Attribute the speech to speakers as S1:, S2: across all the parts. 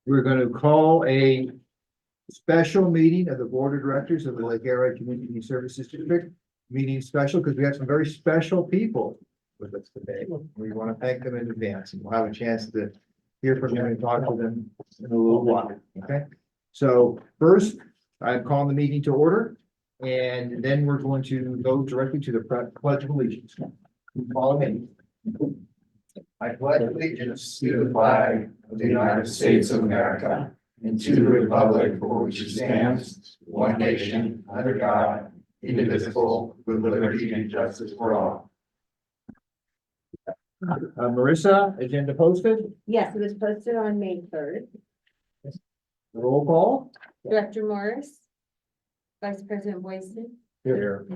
S1: We're going to call a special meeting of the Board of Directors of the Lake Arrowhead Community Services District. Meeting special because we have some very special people with us today. We want to thank them in advance, and we'll have a chance to hear from them and talk to them in a little while. Okay, so first, I'm calling the meeting to order, and then we're going to go directly to the Pledge of Allegiance. Follow me. I pledge allegiance
S2: to the flag of the United States of America and to the republic for which it stands, one nation, under God, indivisible, with liberty and justice for all.
S1: Marissa, agenda posted.
S3: Yes, it was posted on May 3rd.
S1: Roll call.
S3: Director Morris. Vice President Boyson.
S1: Here.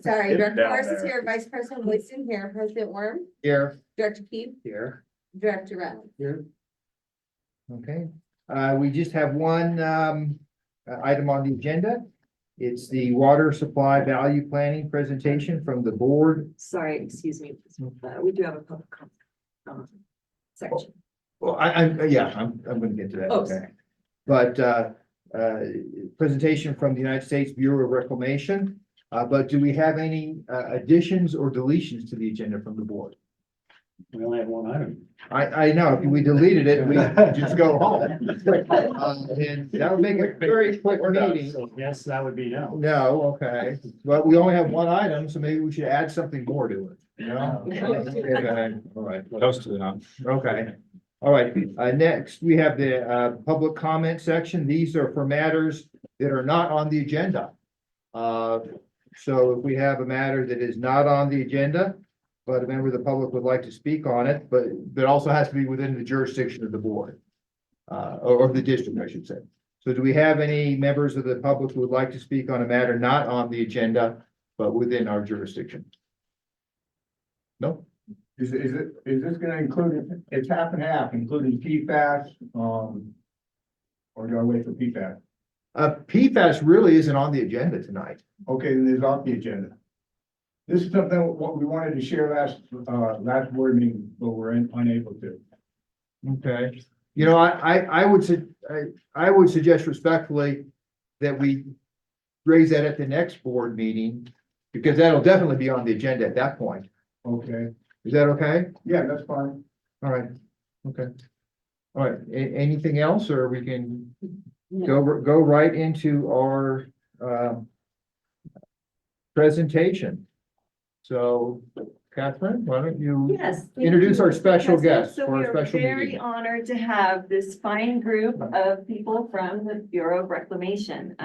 S3: Sorry, Director
S2: down
S3: Morris is
S2: there.
S3: here, Vice President Boyson here, President Worm,
S1: Here.
S3: Director Keith,
S1: Here.
S3: Director Reynolds.
S1: Here. Okay, we just have one item on the agenda. It's the water supply value planning presentation from the board.
S4: Sorry, excuse me. We do have a public comment section.
S1: Well, I'm gonna get to that,
S4: Oh.
S1: okay. But presentation from the United States Bureau of Reclamation. But do we have any additions or deletions to the agenda from the board?
S2: We only have one item.
S1: I know, if we deleted it, we just go home. And that would make it a very quick meeting.
S2: So yes, that would be no.
S1: No, okay, but we only have one item, so maybe we should add something more to it, you know? Okay, all right.
S2: Close to enough.
S1: Okay, all right, next, we have the public comment section. These are for matters that are not on the agenda. So if we have a matter that is not on the agenda, but a member of the public would like to speak on it, but also has to be within the jurisdiction of the board. Or the district, I should say. So do we have any members of the public who would like to speak on a matter not on the agenda, but within our jurisdiction? No?
S5: Is this gonna include, it's half and half, including PFAS, or do I wait for PFAS?
S1: PFAS really isn't on the agenda tonight.
S5: Okay, then it's off the agenda. This is something what we wanted to share last board meeting, but we're unable to.
S1: Okay, you know, I would suggest respectfully that we raise that at the next board meeting, because that'll definitely be on the agenda at that point.
S5: Okay,
S1: Is that okay?
S5: yeah, that's fine.
S1: All right, okay. All right, anything else, or we can go right into our presentation? So, Catherine, why don't you
S4: Yes. thank
S1: introduce
S4: you,
S1: our
S4: Mr.
S1: special
S4: President.
S1: guest
S4: So
S1: for our
S4: we are
S1: special
S4: very
S1: meeting?
S4: honored to have this fine group of people from the Bureau of Reclamation.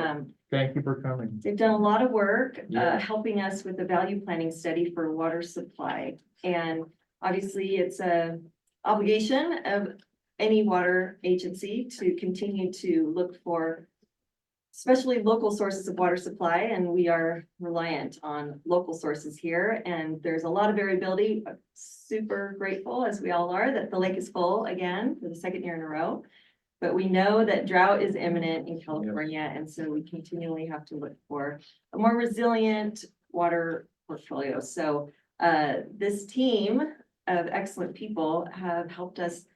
S1: Thank you for coming.
S4: They've done a lot of work,
S1: Yeah.
S4: helping us with the value planning study for water supply. And obviously, it's a obligation of any water agency to continue to look for especially local sources of water supply, and we are reliant on local sources here. And there's a lot of variability. Super grateful, as we all are, that the lake is full again for the second year in a row. But we know that drought is imminent in California, and so we continually have to look for a more resilient water portfolio. So this team of excellent people have helped us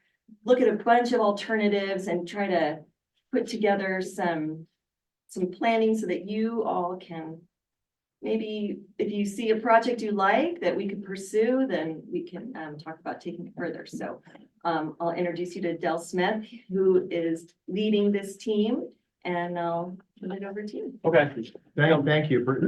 S4: look at a bunch of alternatives and try to put together some planning so that you all can, maybe if you see a project you like that we could pursue, then we can talk about taking it further. So I'll introduce you to Del Smith, who is leading this team, and I'll turn it over to you.
S2: Okay.
S1: Thank you for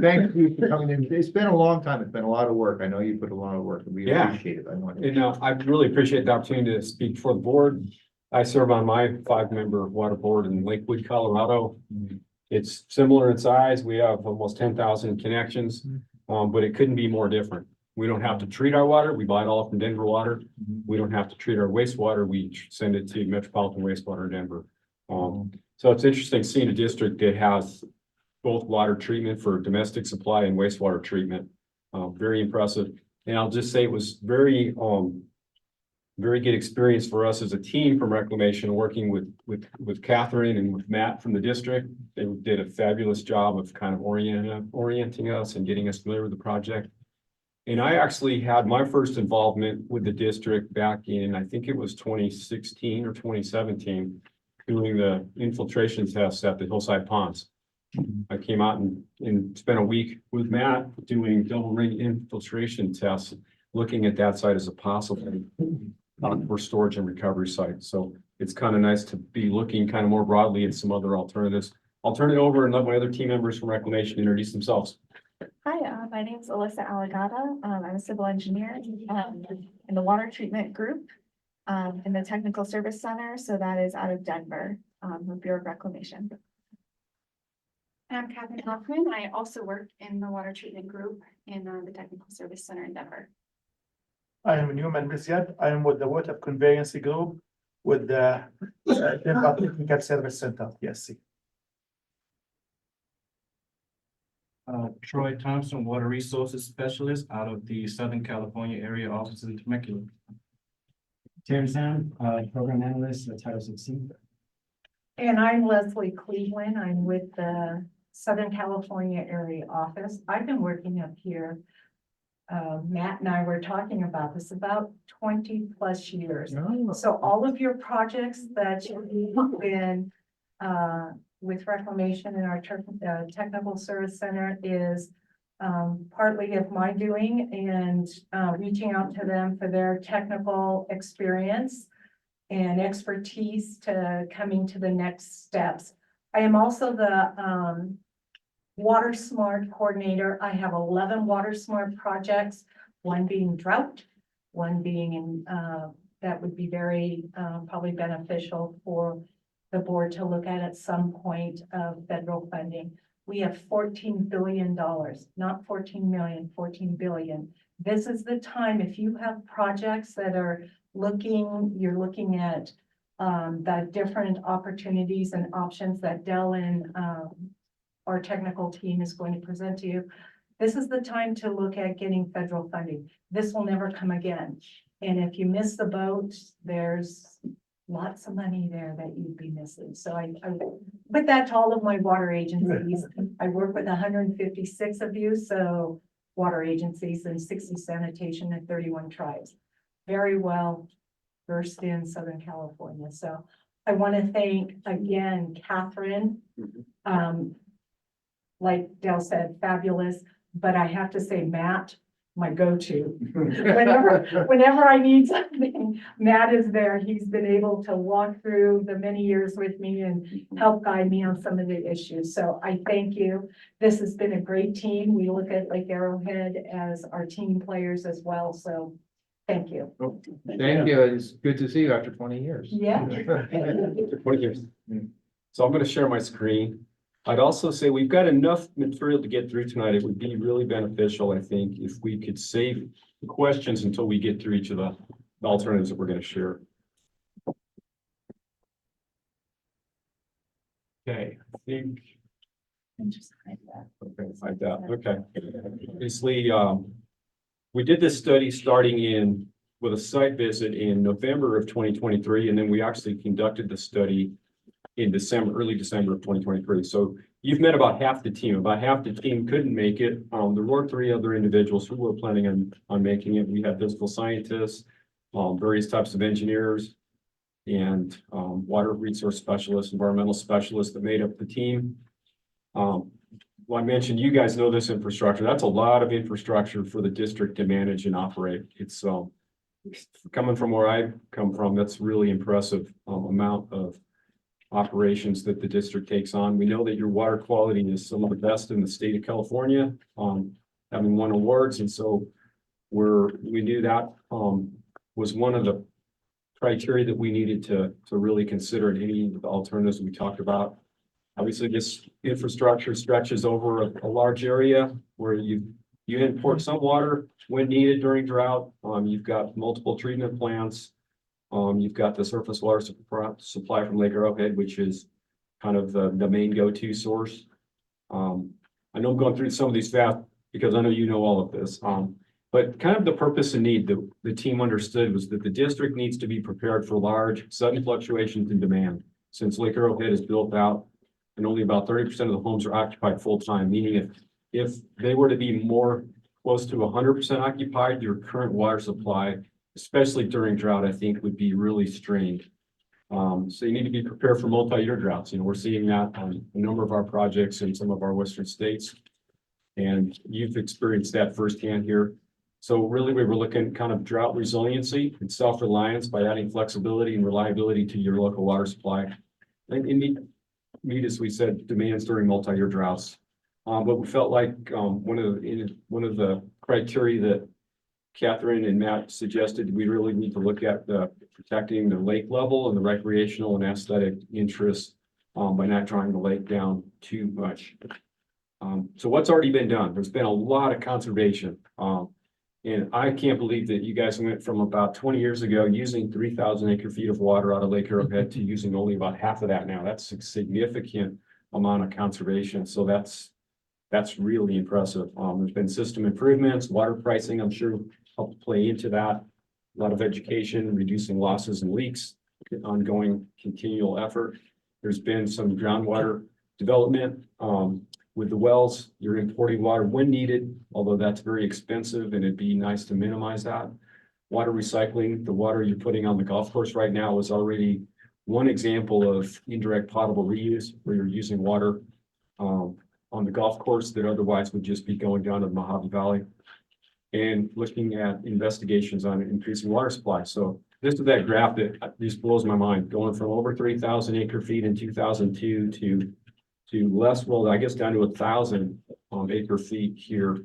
S1: coming in. It's been a long time. It's been a lot of work. I know you put a lot of work, and we
S6: Yeah.
S1: appreciate it. I know.
S6: And I really appreciate the opportunity to speak for the board. I serve on my 5-member water board in Lakewood, Colorado. It's similar in size. We have almost 10,000 connections, but it couldn't be more different. We don't have to treat our water. We buy it all from Denver Water. We don't have to treat our wastewater. We send it to Metropolitan Wastewater Denver. So it's interesting seeing a district that has both water treatment for domestic supply and wastewater treatment. Very impressive. And I'll just say it was very good experience for us as a team from Reclamation, working with Catherine and with Matt from the district. They did a fabulous job of kind of orienting us and getting us familiar with the project. And I actually had my first involvement with the district back in, I think it was 2016 or 2017, doing the infiltration tests at the hillside ponds. I came out and spent a week with Matt doing double ring infiltration tests, looking at that site as a possible for storage and recovery site. So it's kind of nice to be looking kind of more broadly at some other alternatives. I'll turn it over and let my other team members from Reclamation introduce themselves.
S7: Hi, my name is Alyssa Alagata. I'm a civil engineer in the water treatment group in the Technical Service Center. So that is out of Denver, with Bureau of Reclamation.
S8: I'm Kathy Hoffman. I also work in the water treatment group in the Technical Service Center in Denver.
S9: I am Newman Misyat. I am with the Water Conveyancy Group with the Denver Technical Service Center, TSC.
S10: Troy Thompson, Water Resources Specialist out of the Southern California Area Office in Temecula.
S11: Terry Sam, Program Analyst at Title 16.
S12: And I'm Leslie Cleveland. I'm with the Southern California Area Office. I've been working up here. Matt and I were talking about this about 20 plus years. So all of your projects that you've been with Reclamation in our Technical Service Center is partly of my doing and reaching out to them for their technical experience and expertise to coming to the next steps. I am also the Water Smart Coordinator. I have 11 Water Smart projects, one being drought, one being in, that would be very probably beneficial for the board to look at some point of federal funding. We have $14 billion, not 14 million, 14 billion. This is the time, if you have projects that are you're looking at the different opportunities and options that Dell and our technical team is going to present to you. This is the time to look at getting federal funding. This will never come again. And if you miss the boat, there's lots of money there that you'd be missing. So I put that to all of my water agencies. I work with 156 of you, so water agencies and 60 sanitation and 31 tribes. Very well versed in Southern California. So I want to thank again, Catherine. Like Dale said, fabulous, but I have to say, Matt, my go-to. Whenever I need something, Matt is there. He's been able to walk through the many years with me and help guide me on some of the issues. So I thank you. This has been a great team. We look at Lake Arrowhead as our team players as well. So thank you.
S1: Thank you. It's good to see you after 20 years.
S12: Yeah.
S6: 20 years. So I'm going to share my screen. I'd also say we've got enough material to get through tonight. It would be really beneficial, I think, if we could save the questions until we get through each of the alternatives that we're going to share. Okay, I think. Okay, like that. Okay. Obviously, we did this study starting with a site visit in November of 2023, and then we actually conducted the study in early December of 2023. So you've met about half the team. About half the team couldn't make it. There were 3 other individuals who were planning on making it. We had physical scientists, various types of engineers, and water resource specialists, environmental specialists that made up the team. Well, I mentioned you guys know this infrastructure. That's a lot of infrastructure for the district to manage and operate. It's coming from where I come from, that's really impressive amount of operations that the district takes on. We know that your water quality is some of the best in the state of California, having won awards. And so we knew that was one of the criteria that we needed to really consider in any of the alternatives we talked about. Obviously, this infrastructure stretches over a large area where you import some water when needed during drought. You've got multiple treatment plants. You've got the surface water supply from Lake Arrowhead, which is kind of the main go-to source. I know I'm going through some of these fast because I know you know all of this. But kind of the purpose and need that the team understood was that the district needs to be prepared for large sudden fluctuations in demand. Since Lake Arrowhead is built out and only about 30% of the homes are occupied full time, meaning if they were to be more close to 100% occupied, your current water supply, especially during drought, I think would be really strained. So you need to be prepared for multi-year droughts. You know, we're seeing that on a number of our projects in some of our western states. And you've experienced that firsthand here. So really, we were looking kind of drought resiliency and self-reliance by adding flexibility and reliability to your local water supply. And meet, as we said, demands during multi-year droughts. But we felt like one of the criteria that Catherine and Matt suggested, we really need to look at protecting the lake level and the recreational and aesthetic interests by not drawing the lake down too much. So what's already been done? There's been a lot of conservation. And I can't believe that you guys went from about 20 years ago using 3,000 acre feet of water out of Lake Arrowhead to using only about half of that now. That's a significant amount of conservation. So that's really impressive. There's been system improvements, water pricing, I'm sure helped play into that. A lot of education, reducing losses and leaks, ongoing continual effort. There's been some groundwater development. With the wells, you're importing water when needed, although that's very expensive and it'd be nice to minimize that. Water recycling, the water you're putting on the golf course right now is already one example of indirect potable reuse, where you're using water on the golf course that otherwise would just be going down to the Mojave Valley. And looking at investigations on increasing water supply. So this is that graph that just blows my mind, going from over 3,000 acre feet in 2002 to less, well, I guess down to 1,000 acre feet here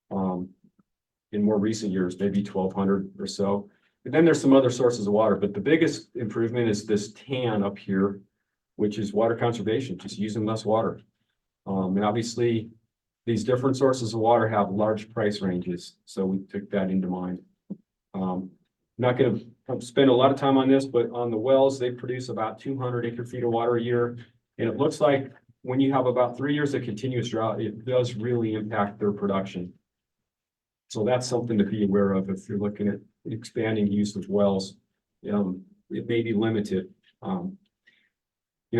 S6: in more recent years, maybe 1,200 or so. And then there's some other sources of water, but the biggest improvement is this tan up here, which is water conservation, just using less water. And obviously, these different sources of water have large price ranges, so we took that into mind. Not going to spend a lot of time on this, but on the wells, they produce about 200 acre feet of water a year. And it looks like when you have about 3 years of continuous drought, it does really impact their production. So that's something to be aware of if you're looking at expanding use of wells. It may be limited.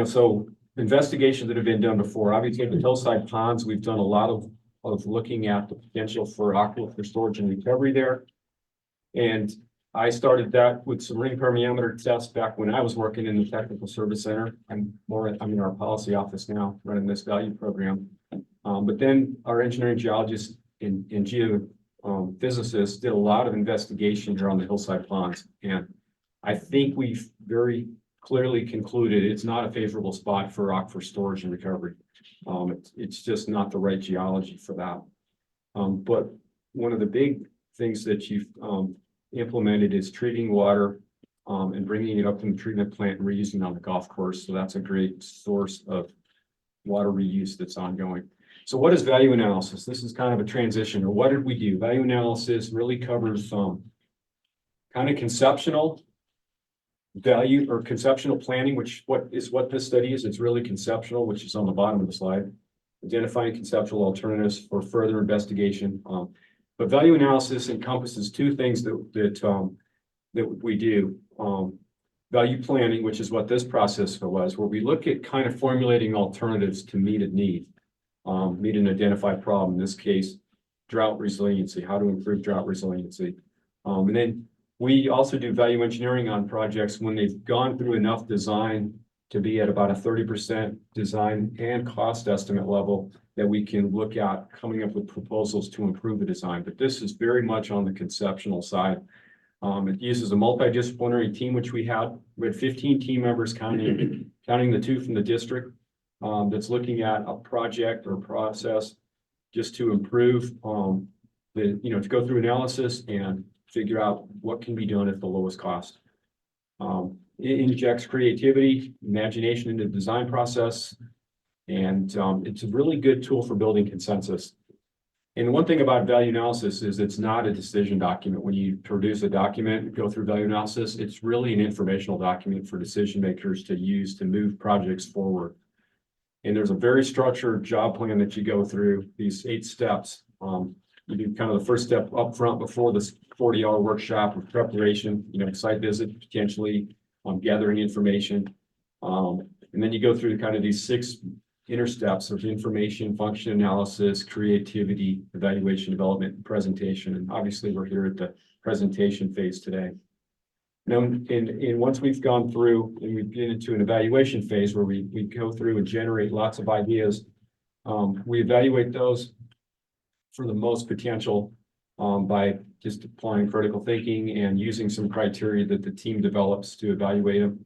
S6: So investigations that have been done before, obviously the hillside ponds, we've done a lot of looking at the potential for aquifer storage and recovery there. And I started that with some ring permeameter tests back when I was working in the technical service center. I'm in our policy office now, running this value program. But then our engineering geologists and geophysicists did a lot of investigation here on the hillside ponds. And I think we've very clearly concluded it's not a favorable spot for aquifer storage and recovery. It's just not the right geology for that. But one of the big things that you've implemented is treating water and bringing it up from the treatment plant and reusing it on the golf course. So that's a great source of water reuse that's ongoing. So what is value analysis? This is kind of a transition, or what did we do? Value analysis really covers kind of conceptual value or conceptual planning, which what this study is. It's really conceptual, which is on the bottom of the slide. Identifying conceptual alternatives for further investigation. But value analysis encompasses two things that we do. Value planning, which is what this process was, where we look at kind of formulating alternatives to meet a need, meet an identified problem. In this case, drought resiliency, how to improve drought resiliency. And then we also do value engineering on projects when they've gone through enough design to be at about a 30% design and cost estimate level that we can look at coming up with proposals to improve the design. But this is very much on the conceptual side. It uses a multidisciplinary team, which we had 15 team members counting the two from the district that's looking at a project or process just to improve to go through analysis and figure out what can be done at the lowest cost. It injects creativity, imagination into the design process, and it's a really good tool for building consensus. And one thing about value analysis is it's not a decision document. When you produce a document and go through value analysis, it's really an informational document for decision makers to use to move projects forward. And there's a very structured job plan that you go through, these 8 steps. You do kind of the first step up front before this 40-hour workshop with preparation, site visit, potentially gathering information. And then you go through kind of these 6 intersteps of information, function analysis, creativity, evaluation, development, and presentation. And obviously, we're here at the presentation phase today. Now, once we've gone through and we get into an evaluation phase where we go through and generate lots of ideas, we evaluate those for the most potential by just applying critical thinking and using some criteria that the team develops to evaluate them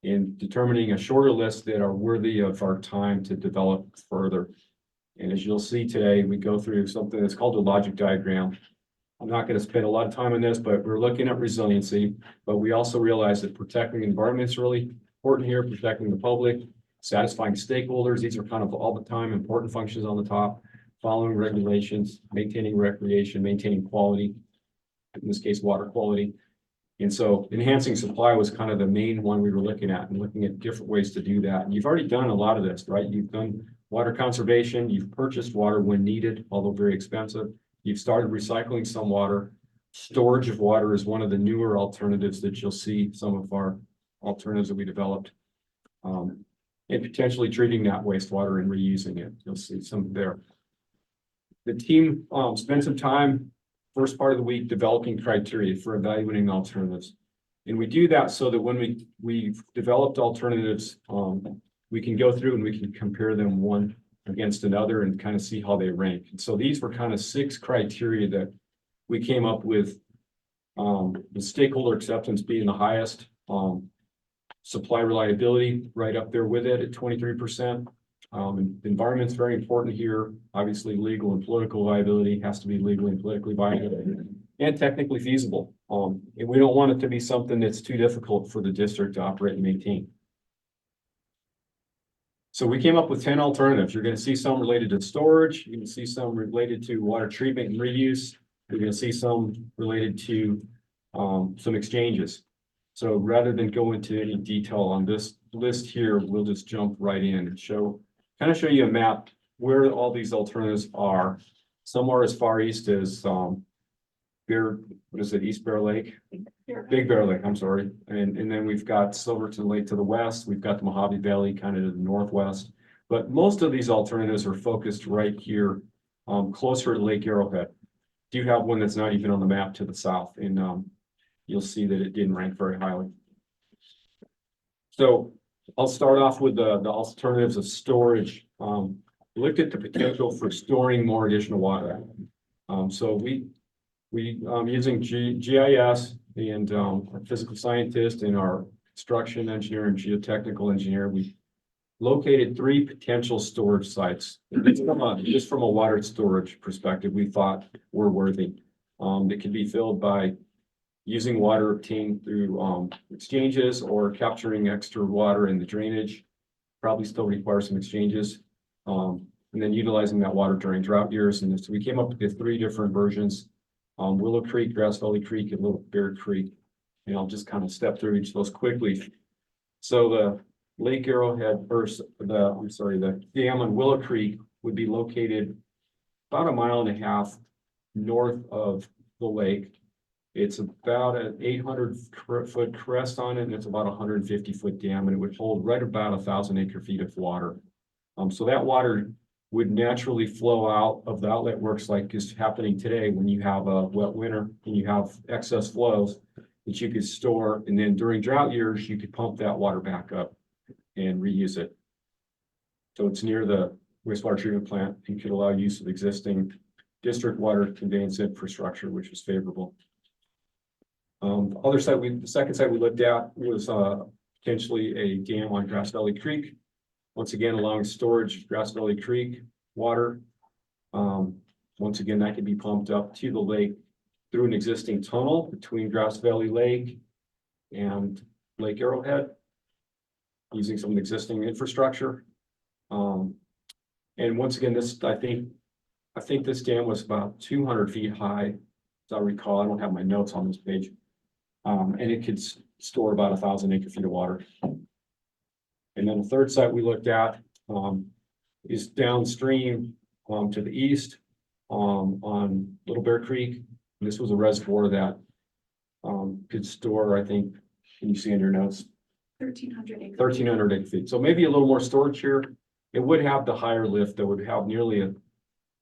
S6: and determining a shorter list that are worthy of our time to develop further. And as you'll see today, we go through something that's called a logic diagram. I'm not going to spend a lot of time on this, but we're looking at resiliency, but we also realize that protecting the environment is really important here, protecting the public, satisfying stakeholders. These are kind of all the time important functions on the top, following regulations, maintaining recreation, maintaining quality, in this case, water quality. And so enhancing supply was kind of the main one we were looking at and looking at different ways to do that. And you've already done a lot of this, right? You've done water conservation, you've purchased water when needed, although very expensive. You've started recycling some water. Storage of water is one of the newer alternatives that you'll see, some of our alternatives that we developed. And potentially treating that wastewater and reusing it. You'll see some there. The team spent some time, first part of the week, developing criteria for evaluating alternatives. And we do that so that when we've developed alternatives, we can go through and we can compare them one against another and kind of see how they rank. And so these were kind of 6 criteria that we came up with, the stakeholder acceptance being the highest, supply reliability right up there with it at 23%. Environment's very important here. Obviously, legal and political viability has to be legally and politically viable and technically feasible. And we don't want it to be something that's too difficult for the district to operate and maintain. So we came up with 10 alternatives. You're going to see some related to storage. You can see some related to water treatment and reuse. You're going to see some related to some exchanges. So rather than go into any detail on this list here, we'll just jump right in and kind of show you a map where all these alternatives are. Some are as far east as East Bear Lake? Big Bear Lake, I'm sorry. And then we've got Silverton Lake to the west. We've got the Mojave Valley kind of to the northwest. But most of these alternatives are focused right here, closer to Lake Arrowhead. Do you have one that's not even on the map to the south? And you'll see that it didn't rank very highly. So I'll start off with the alternatives of storage. We looked at the potential for storing more additional water. So we using GIS and our physical scientist and our construction engineer and geotechnical engineer, we located 3 potential storage sites. Just from a water storage perspective, we thought were worthy. That could be filled by using water obtained through exchanges or capturing extra water in the drainage. Probably still requires some exchanges. And then utilizing that water during drought years. And so we came up with 3 different versions. Willow Creek, Grass Valley Creek, and Little Bear Creek. And I'll just kind of step through each of those quickly. So the Lake Arrowhead, the dam on Willow Creek would be located about 1.5 miles north of the lake. It's about an 800-foot crest on it, and it's about a 150-foot dam, and it would hold right about 1,000 acre-feet of water. So that water would naturally flow out of the outlet works like is happening today when you have a wet winter and you have excess flows that you could store. And then during drought years, you could pump that water back up and reuse it. So it's near the wastewater treatment plant and could allow use of existing district water conveyance infrastructure, which is favorable. The second site we looked at was potentially a dam on Grass Valley Creek. Once again, allowing storage of Grass Valley Creek water. Once again, that could be pumped up to the lake through an existing tunnel between Grass Valley Lake and Lake Arrowhead, using some existing infrastructure. And once again, I think this dam was about 200 feet high, as I recall. I don't have my notes on this page. And it could store about 1,000 acre-feet of water. And then the third site we looked at is downstream to the east on Little Bear Creek. And this was a reservoir that could store, I think, can you see in your notes?
S8: 1,300 acres.
S6: 1,300 acre feet. So maybe a little more storage here. It would have the higher lift that would have nearly a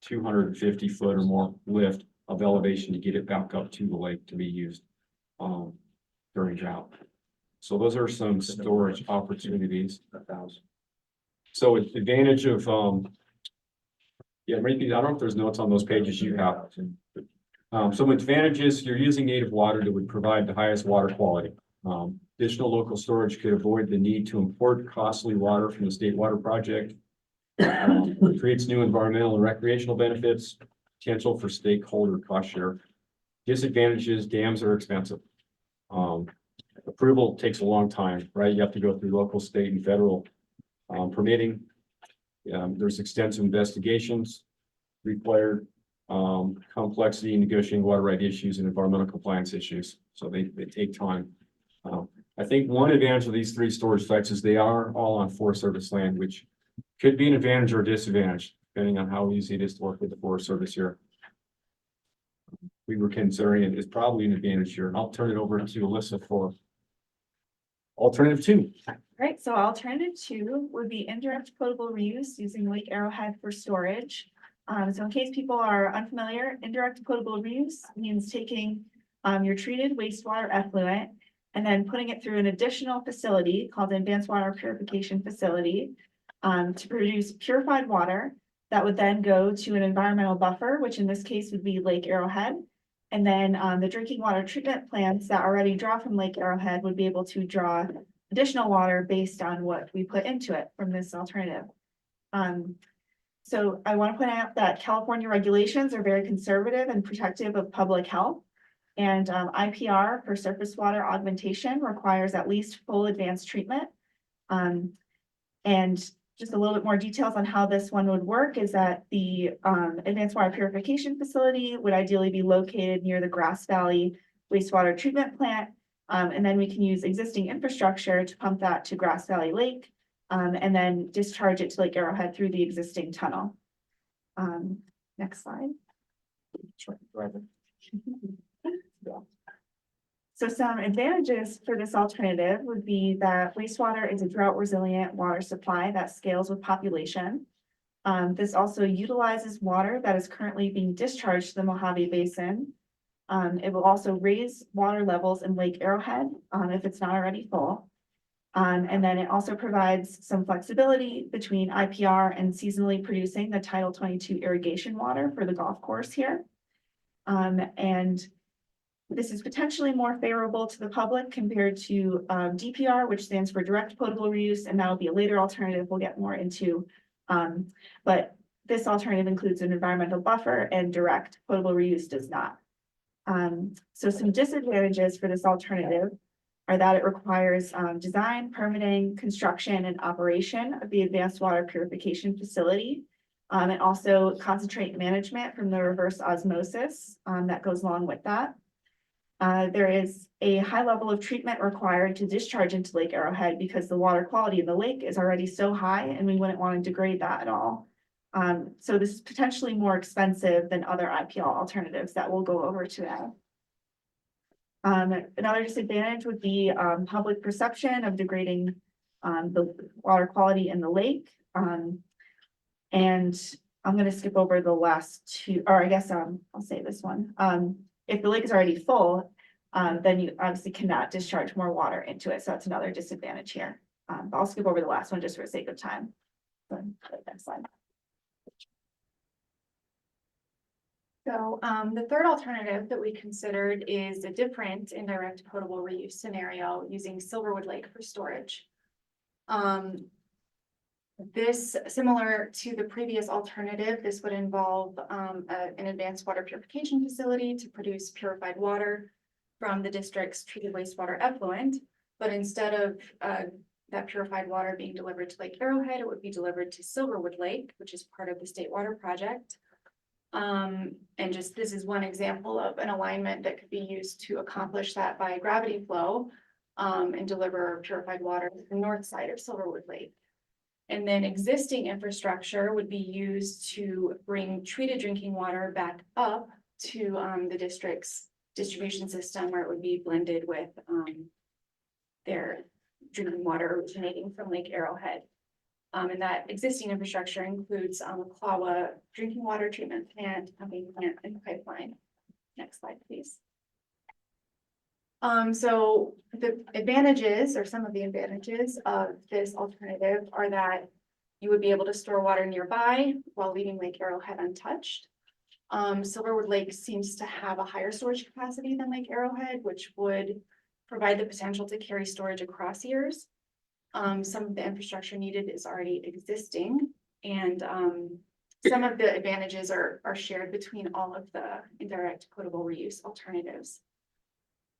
S6: 250 foot or more lift of elevation to get it back up to the lake to be used during drought. So those are some storage opportunities. So advantage of yeah, maybe, I don't know if there's notes on those pages you have. Some advantages, you're using native water that would provide the highest water quality. Additional local storage could avoid the need to import costly water from the state water project. Creates new environmental and recreational benefits, potential for stakeholder cost share. Disadvantages, dams are expensive. Approval takes a long time, right? You have to go through local, state, and federal permitting. There's extensive investigations required, complexity in negotiating water right issues and environmental compliance issues. So they take time. I think one advantage of these 3 storage sites is they are all on Forest Service land, which could be an advantage or disadvantage, depending on how easy it is to work with the Forest Service here. We were considering it as probably an advantage here, and I'll turn it over to Alyssa for alternative 2.
S7: Right, so alternative 2 would be indirect potable reuse using Lake Arrowhead for storage. So in case people are unfamiliar, indirect potable reuse means taking your treated wastewater effluent and then putting it through an additional facility called an advanced water purification facility to produce purified water that would then go to an environmental buffer, which in this case would be Lake Arrowhead. And then the drinking water treatment plants that already draw from Lake Arrowhead would be able to draw additional water based on what we put into it from this alternative. So I want to point out that California regulations are very conservative and protective of public health. And IPR for surface water augmentation requires at least full advanced treatment. And just a little bit more details on how this one would work is that the advanced water purification facility would ideally be located near the Grass Valley wastewater treatment plant. And then we can use existing infrastructure to pump that to Grass Valley Lake and then discharge it to Lake Arrowhead through the existing tunnel. Next slide. So some advantages for this alternative would be that wastewater is a drought resilient water supply that scales with population. This also utilizes water that is currently being discharged to the Mojave Basin. It will also raise water levels in Lake Arrowhead if it's not already full. And then it also provides some flexibility between IPR and seasonally producing the Title 22 irrigation water for the golf course here. And this is potentially more favorable to the public compared to DPR, which stands for direct potable reuse, and that will be a later alternative we'll get more into. But this alternative includes an environmental buffer and direct potable reuse does not. So some disadvantages for this alternative are that it requires design, permitting, construction, and operation of the advanced water purification facility. And also concentrate management from the reverse osmosis that goes along with that. There is a high level of treatment required to discharge into Lake Arrowhead because the water quality in the lake is already so high and we wouldn't want to degrade that at all. So this is potentially more expensive than other IPL alternatives that we'll go over today. Another disadvantage would be public perception of degrading the water quality in the lake. And I'm going to skip over the last 2, or I guess I'll say this one. If the lake is already full, then you obviously cannot discharge more water into it. So that's another disadvantage here. But I'll skip over the last one just for the sake of time. So, next slide.
S8: So the third alternative that we considered is a different indirect potable reuse scenario using Silverwood Lake for storage. This, similar to the previous alternative, this would involve an advanced water purification facility to produce purified water from the district's treated wastewater effluent. But instead of that purified water being delivered to Lake Arrowhead, it would be delivered to Silverwood Lake, which is part of the state water project. And just this is one example of an alignment that could be used to accomplish that by gravity flow and deliver purified water to the north side of Silverwood Lake. And then existing infrastructure would be used to bring treated drinking water back up to the district's distribution system, where it would be blended with their drinking water originating from Lake Arrowhead. And that existing infrastructure includes, Clawa drinking water treatment plant, pumping plant, and pipeline. Next slide, please. So the advantages, or some of the advantages of this alternative are that you would be able to store water nearby while leaving Lake Arrowhead untouched. Silverwood Lake seems to have a higher storage capacity than Lake Arrowhead, which would provide the potential to carry storage across years. Some of the infrastructure needed is already existing, and some of the advantages are shared between all of the indirect potable reuse alternatives.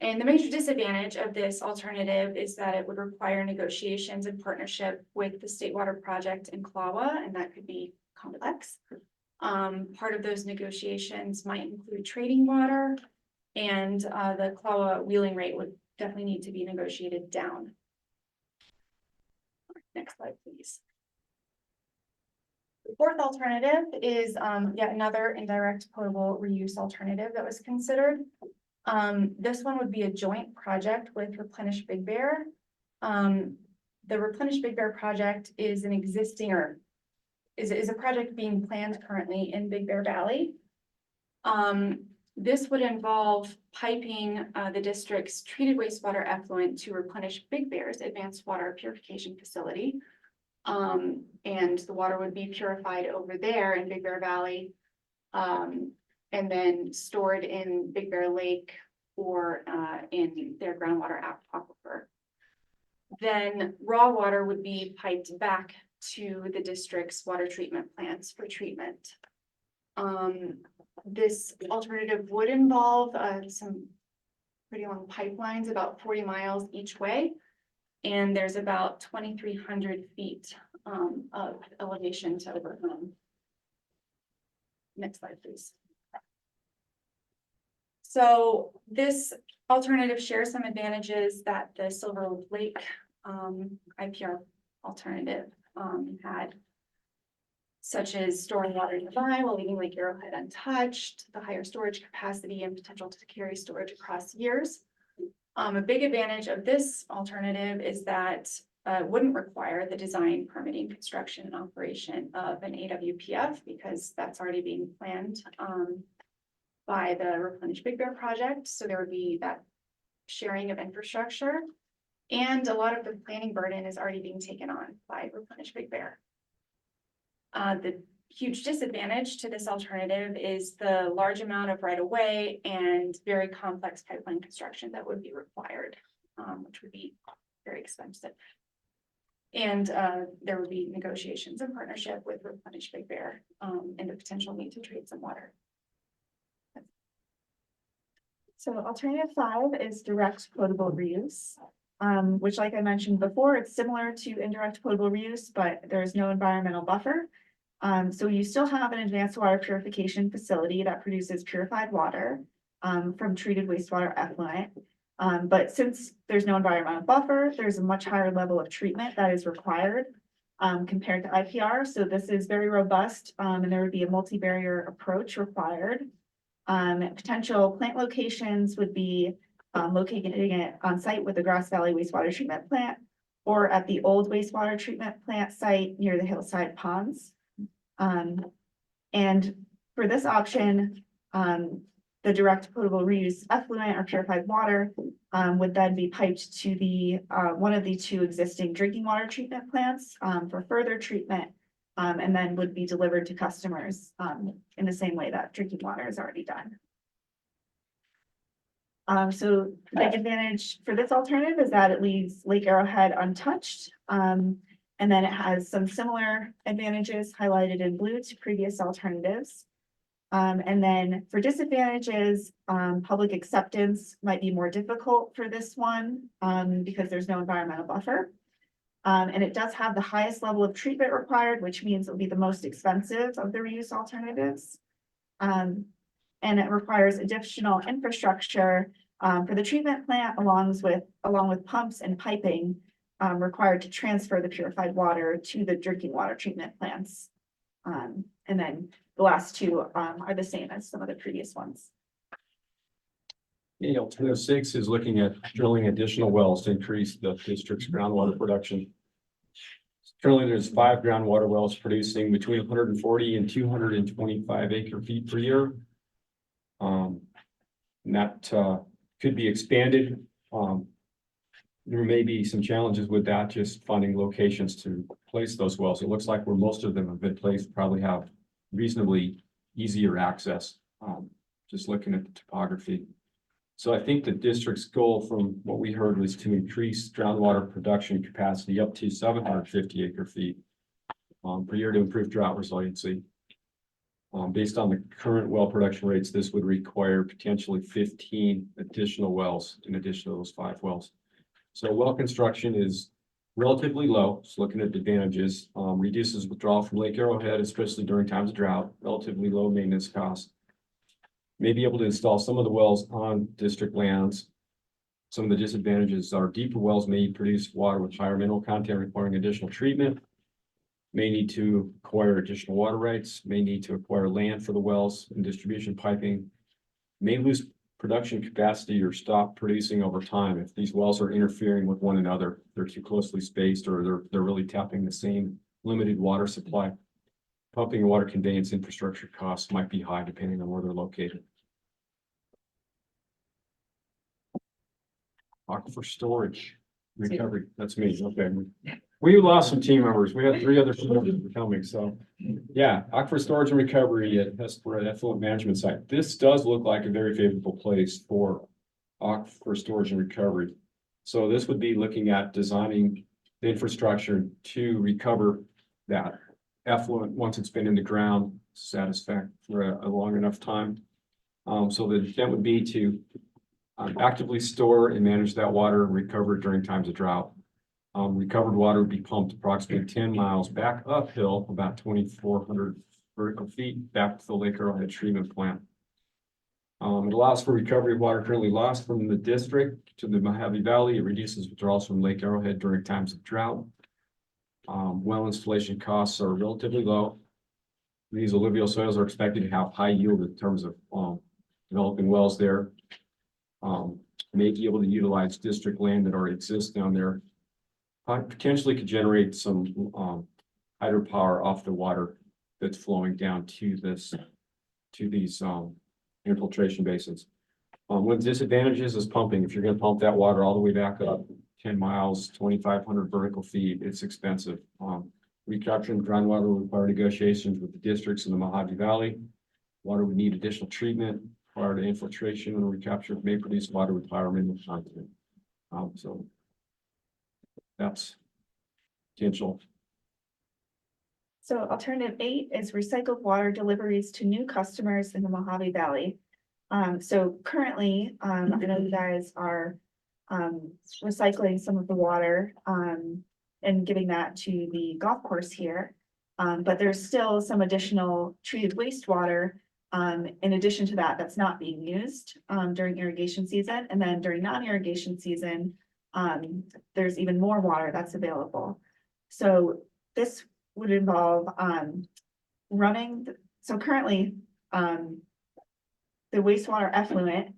S8: And the major disadvantage of this alternative is that it would require negotiations and partnership with the State Water Project in Clawa, and that could be complex. Part of those negotiations might include trading water, and the Clawa wheeling rate would definitely need to be negotiated down. Next slide, please. The fourth alternative is yet another indirect potable reuse alternative that was considered. This one would be a joint project with Replenish Big Bear. The Replenish Big Bear project is an existing, or is a project being planned currently in Big Bear Valley. This would involve piping the district's treated wastewater effluent to Replenish Big Bear's advanced water purification facility. And the water would be purified over there in Big Bear Valley, and then stored in Big Bear Lake or in their groundwater aquifer. Then raw water would be piped back to the district's water treatment plants for treatment. This alternative would involve some pretty long pipelines, about 40 miles each way. And there's about 2,300 feet of elevation to overcome. Next slide, please. So this alternative shares some advantages that the Silverwood Lake IPR alternative had, such as storing water nearby while leaving Lake Arrowhead untouched, the higher storage capacity and potential to carry storage across years. A big advantage of this alternative is that it wouldn't require the design, permitting, construction, and operation of an AWPF, because that's already being planned by the Replenish Big Bear project. So there would be that sharing of infrastructure, and a lot of the planning burden is already being taken on by Replenish Big Bear. The huge disadvantage to this alternative is the large amount of right-of-way and very complex pipeline construction that would be required, which would be very expensive. And there would be negotiations and partnership with Replenish Big Bear, and the potential need to trade some water.
S7: So alternative 5 is direct potable reuse, which, like I mentioned before, it's similar to indirect potable reuse, but there's no environmental buffer. So you still have an advanced water purification facility that produces purified water from treated wastewater effluent. But since there's no environmental buffer, there's a much higher level of treatment that is required compared to IPR. So this is very robust, and there would be a multi-barrier approach required. Potential plant locations would be locating it on site with the Grass Valley wastewater treatment plant, or at the old wastewater treatment plant site near the hillside ponds. And for this option, the direct potable reuse effluent or purified water would then be piped to the one of the 2 existing drinking water treatment plants for further treatment, and then would be delivered to customers in the same way that drinking water is already done. So the advantage for this alternative is that it leaves Lake Arrowhead untouched. And then it has some similar advantages highlighted in blue to previous alternatives. And then for disadvantages, public acceptance might be more difficult for this one because there's no environmental buffer. And it does have the highest level of treatment required, which means it'll be the most expensive of the reuse alternatives. And it requires additional infrastructure for the treatment plant, along with pumps and piping required to transfer the purified water to the drinking water treatment plants. And then the last 2 are the same as some of the previous ones.
S6: Alternative 6 is looking at drilling additional wells to increase the district's groundwater production. Currently, there's 5 groundwater wells producing between 140 and 225 acre feet per year. And that could be expanded. There may be some challenges with that, just finding locations to place those wells. It looks like where most of them have been placed probably have reasonably easier access, just looking at the topography. So I think the district's goal from what we heard was to increase groundwater production capacity up to 750 acre feet per year to improve drought resiliency. Based on the current well production rates, this would require potentially 15 additional wells in addition to those 5 wells. So well construction is relatively low. Just looking at the advantages, reduces withdrawal from Lake Arrowhead, especially during times of drought, relatively low maintenance costs. May be able to install some of the wells on district lands. Some of the disadvantages are deeper wells may produce water with higher mineral content requiring additional treatment. May need to acquire additional water rights, may need to acquire land for the wells and distribution piping. May lose production capacity or stop producing over time if these wells are interfering with one another. They're too closely spaced or they're really tapping the same limited water supply. Pumping and water conveyance infrastructure costs might be high depending on where they're located. Aquifer storage recovery, that's me, okay. We lost some team members. We had 3 other team members coming, so. Yeah, aquifer storage and recovery at effluent management site. This does look like a very favorable place for aquifer storage and recovery. So this would be looking at designing the infrastructure to recover that effluent once it's been in the ground satisfactory for a long enough time. So the intent would be to actively store and manage that water and recover it during times of drought. Recovered water would be pumped approximately 10 miles back uphill, about 2,400 vertical feet back to the Lake Arrowhead treatment plant. It allows for recovery of water currently lost from the district to the Mojave Valley. It reduces withdrawals from Lake Arrowhead during times of drought. Well installation costs are relatively low. These alluvial soils are expected to have high yield in terms of developing wells there. May be able to utilize district land that already exists down there. Potentially could generate some hydropower off the water that's flowing down to these infiltration basins. One disadvantage is pumping. If you're going to pump that water all the way back up 10 miles, 2,500 vertical feet, it's expensive. Recapturing groundwater will require negotiations with the districts in the Mojave Valley. Water would need additional treatment prior to infiltration, and recapture may produce water with higher mineral content. So that's potential.
S7: So alternative 8 is recycled water deliveries to new customers in the Mojave Valley. So currently, I know you guys are recycling some of the water and giving that to the golf course here. But there's still some additional treated wastewater in addition to that, that's not being used during irrigation season. And then during non-irrigation season, there's even more water that's available. So this would involve running. So currently, the wastewater effluent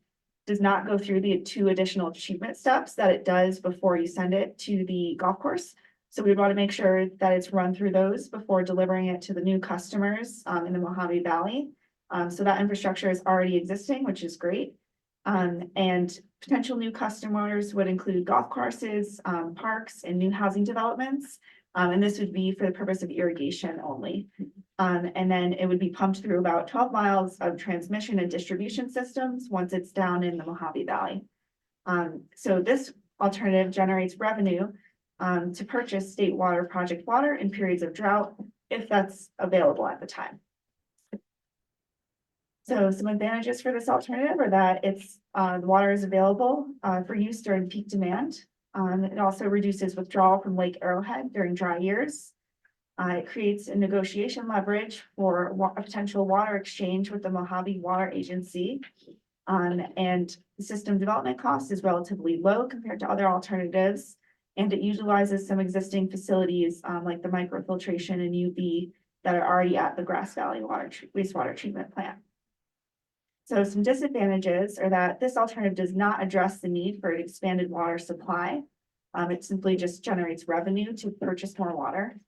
S7: does not go through the 2 additional treatment steps that it does before you send it to the golf course. So we want to make sure that it's run through those before delivering it to the new customers in the Mojave Valley. So that infrastructure is already existing, which is great. And potential new customers would include golf courses, parks, and new housing developments. And this would be for the purpose of irrigation only. And then it would be pumped through about 12 miles of transmission and distribution systems once it's down in the Mojave Valley. So this alternative generates revenue to purchase state water project water in periods of drought, if that's available at the time. So some advantages for this alternative are that it's the water is available for use during peak demand. It also reduces withdrawal from Lake Arrowhead during dry years. It creates a negotiation leverage for a potential water exchange with the Mojave Water Agency. And the system development cost is relatively low compared to other alternatives. And it utilizes some existing facilities like the microfiltration and UV that are already at the Grass Valley wastewater treatment plant. So some disadvantages are that this alternative does not address the need for an expanded water supply. It simply just generates revenue to purchase more water.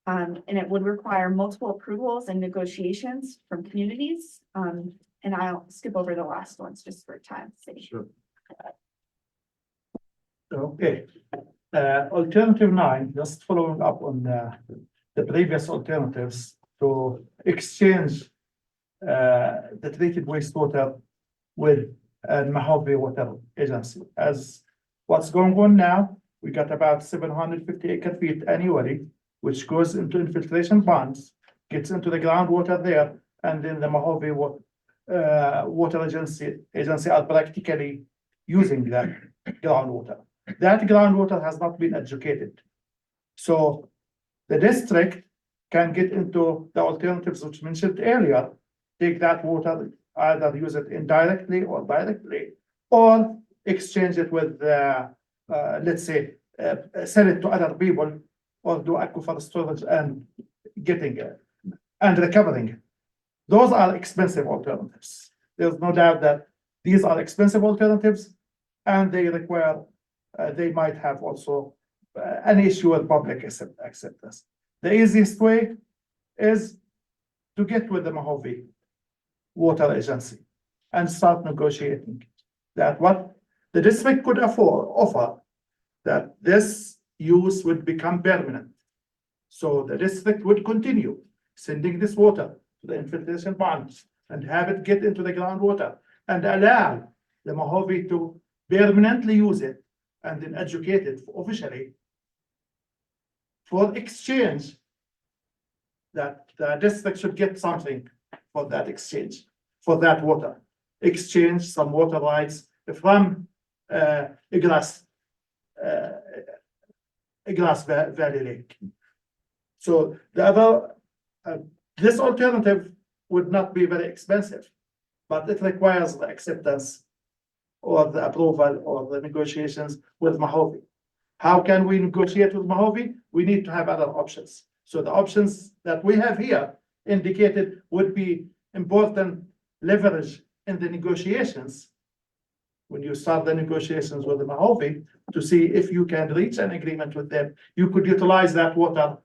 S7: And it would require multiple approvals and negotiations from communities. And I'll skip over the last ones just for time's sake.
S6: Sure.
S9: Okay. Alternative 9, just following up on the previous alternatives to exchange the treated wastewater with Mojave Water Agency. As what's going on now, we got about 750 acre feet annually, which goes into infiltration ponds, gets into the groundwater there, and then the Mojave Water Agency are practically using that groundwater. That groundwater has not been educated. So the district can get into the alternatives which mentioned earlier, take that water, either use it indirectly or directly, or exchange it with, let's say, sell it to other people, or do aquifer storage and getting it and recovering it. Those are expensive alternatives. There's no doubt that these are expensive alternatives, and they require, they might have also an issue with public acceptance. The easiest way is to get with the Mojave Water Agency and start negotiating that what the district could offer, that this use would become permanent. So the district would continue sending this water to the infiltration ponds and have it get into the groundwater and allow the Mojave to permanently use it and then educate it officially for exchange, that the district should get something for that exchange, for that water. Exchange some water rights from Grass Valley Lake. So the other, this alternative would not be very expensive, but it requires the acceptance or the approval or the negotiations with Mojave. How can we negotiate with Mojave? We need to have other options. So the options that we have here indicated would be important leverage in the negotiations. When you start the negotiations with the Mojave to see if you can reach an agreement with them, you could utilize that water.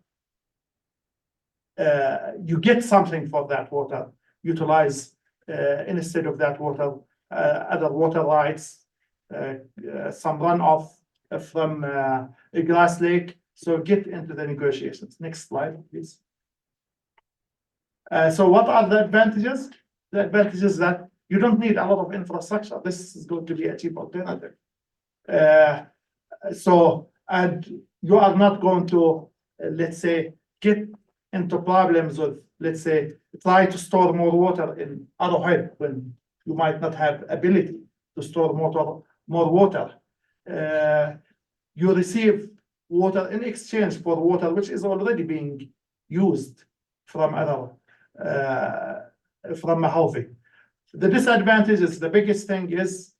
S9: You get something for that water, utilize instead of that water, other water rights, some runoff from a Grass Lake. So get into the negotiations. Next slide, please. So what are the advantages? The advantages that you don't need a lot of infrastructure. This is going to be a cheap alternative. And you are not going to, let's say, get into problems with, let's say, try to store more water in Arrowhead when you might not have ability to store more water. You receive water in exchange for water which is already being used from other, from Mojave. The disadvantage is, the biggest thing is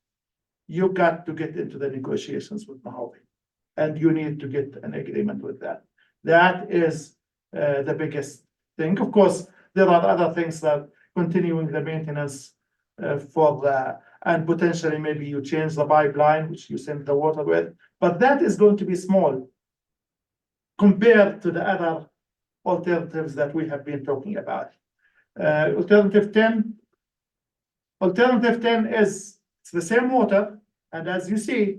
S9: you got to get into the negotiations with Mojave, and you need to get an agreement with that. That is the biggest thing. Of course, there are other things that continuing the maintenance for the, and potentially maybe you change the pipeline which you send the water with, but that is going to be small compared to the other alternatives that we have been talking about. Alternative 10 is, it's the same water, and as you see,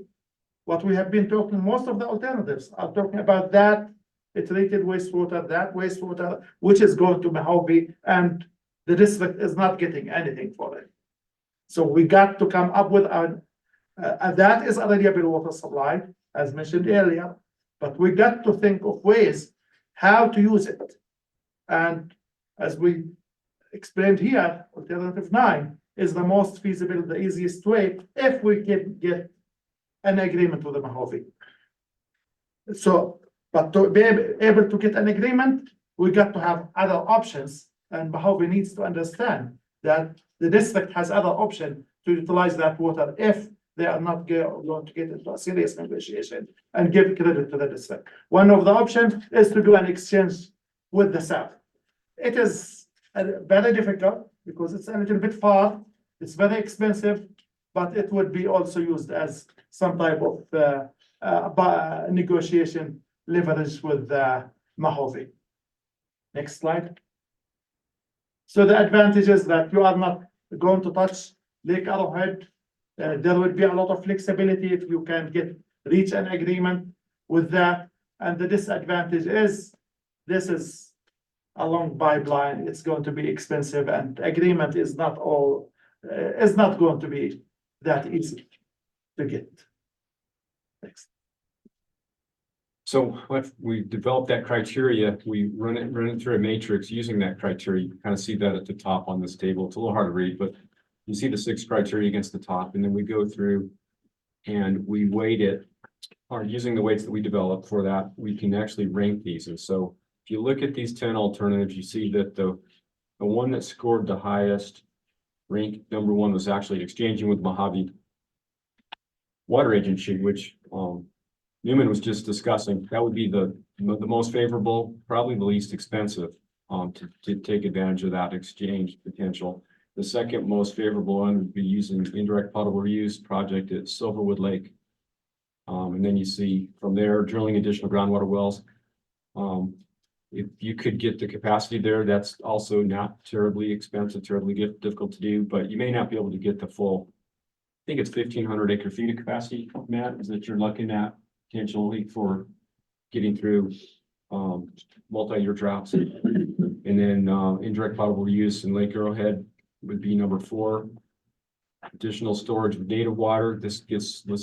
S9: what we have been talking, most of the alternatives are talking about that treated wastewater, that wastewater, which is going to Mojave, and the district is not getting anything for it. So we got to come up with that is a reliable water supply, as mentioned earlier, but we got to think of ways how to use it. And as we explained here, alternative 9 is the most feasible, the easiest way, if we can get an agreement with the Mojave. So, but to be able to get an agreement, we got to have other options, and Mojave needs to understand that the district has other options to utilize that water if they are not going to get into a serious negotiation and give credit to the district. One of the options is to do an exchange with the South. It is very difficult because it's a little bit far, it's very expensive, but it would be also used as some type of negotiation leverage with Mojave. Next slide. So the advantage is that you are not going to touch Lake Arrowhead. There will be a lot of flexibility if you can reach an agreement with that. And the disadvantage is, this is a long pipeline. It's going to be expensive, and agreement is not going to be that easy to get. Next.
S6: So what we developed that criteria, we run it through a matrix using that criteria. You kind of see that at the top on this table. It's a little hard to read, but you see the 6 criteria against the top, and then we go through and we weight it, or using the weights that we developed for that, we can actually rank these. And so if you look at these 10 alternatives, you see that the one that scored the highest, rank number 1, was actually exchanging with Mojave Water Agency, which Newman was just discussing. That would be the most favorable, probably the least expensive to take advantage of that exchange potential. The second most favorable one would be using indirect potable reuse project at Silverwood Lake. And then you see from there drilling additional groundwater wells. If you could get the capacity there, that's also not terribly expensive, terribly difficult to do, but you may not be able to get the full. I think it's 1,500 acre feet of capacity, Matt, is that you're looking at potentially for getting through multi-year droughts. And then indirect potable reuse in Lake Arrowhead would be number 4. Additional storage of native water. This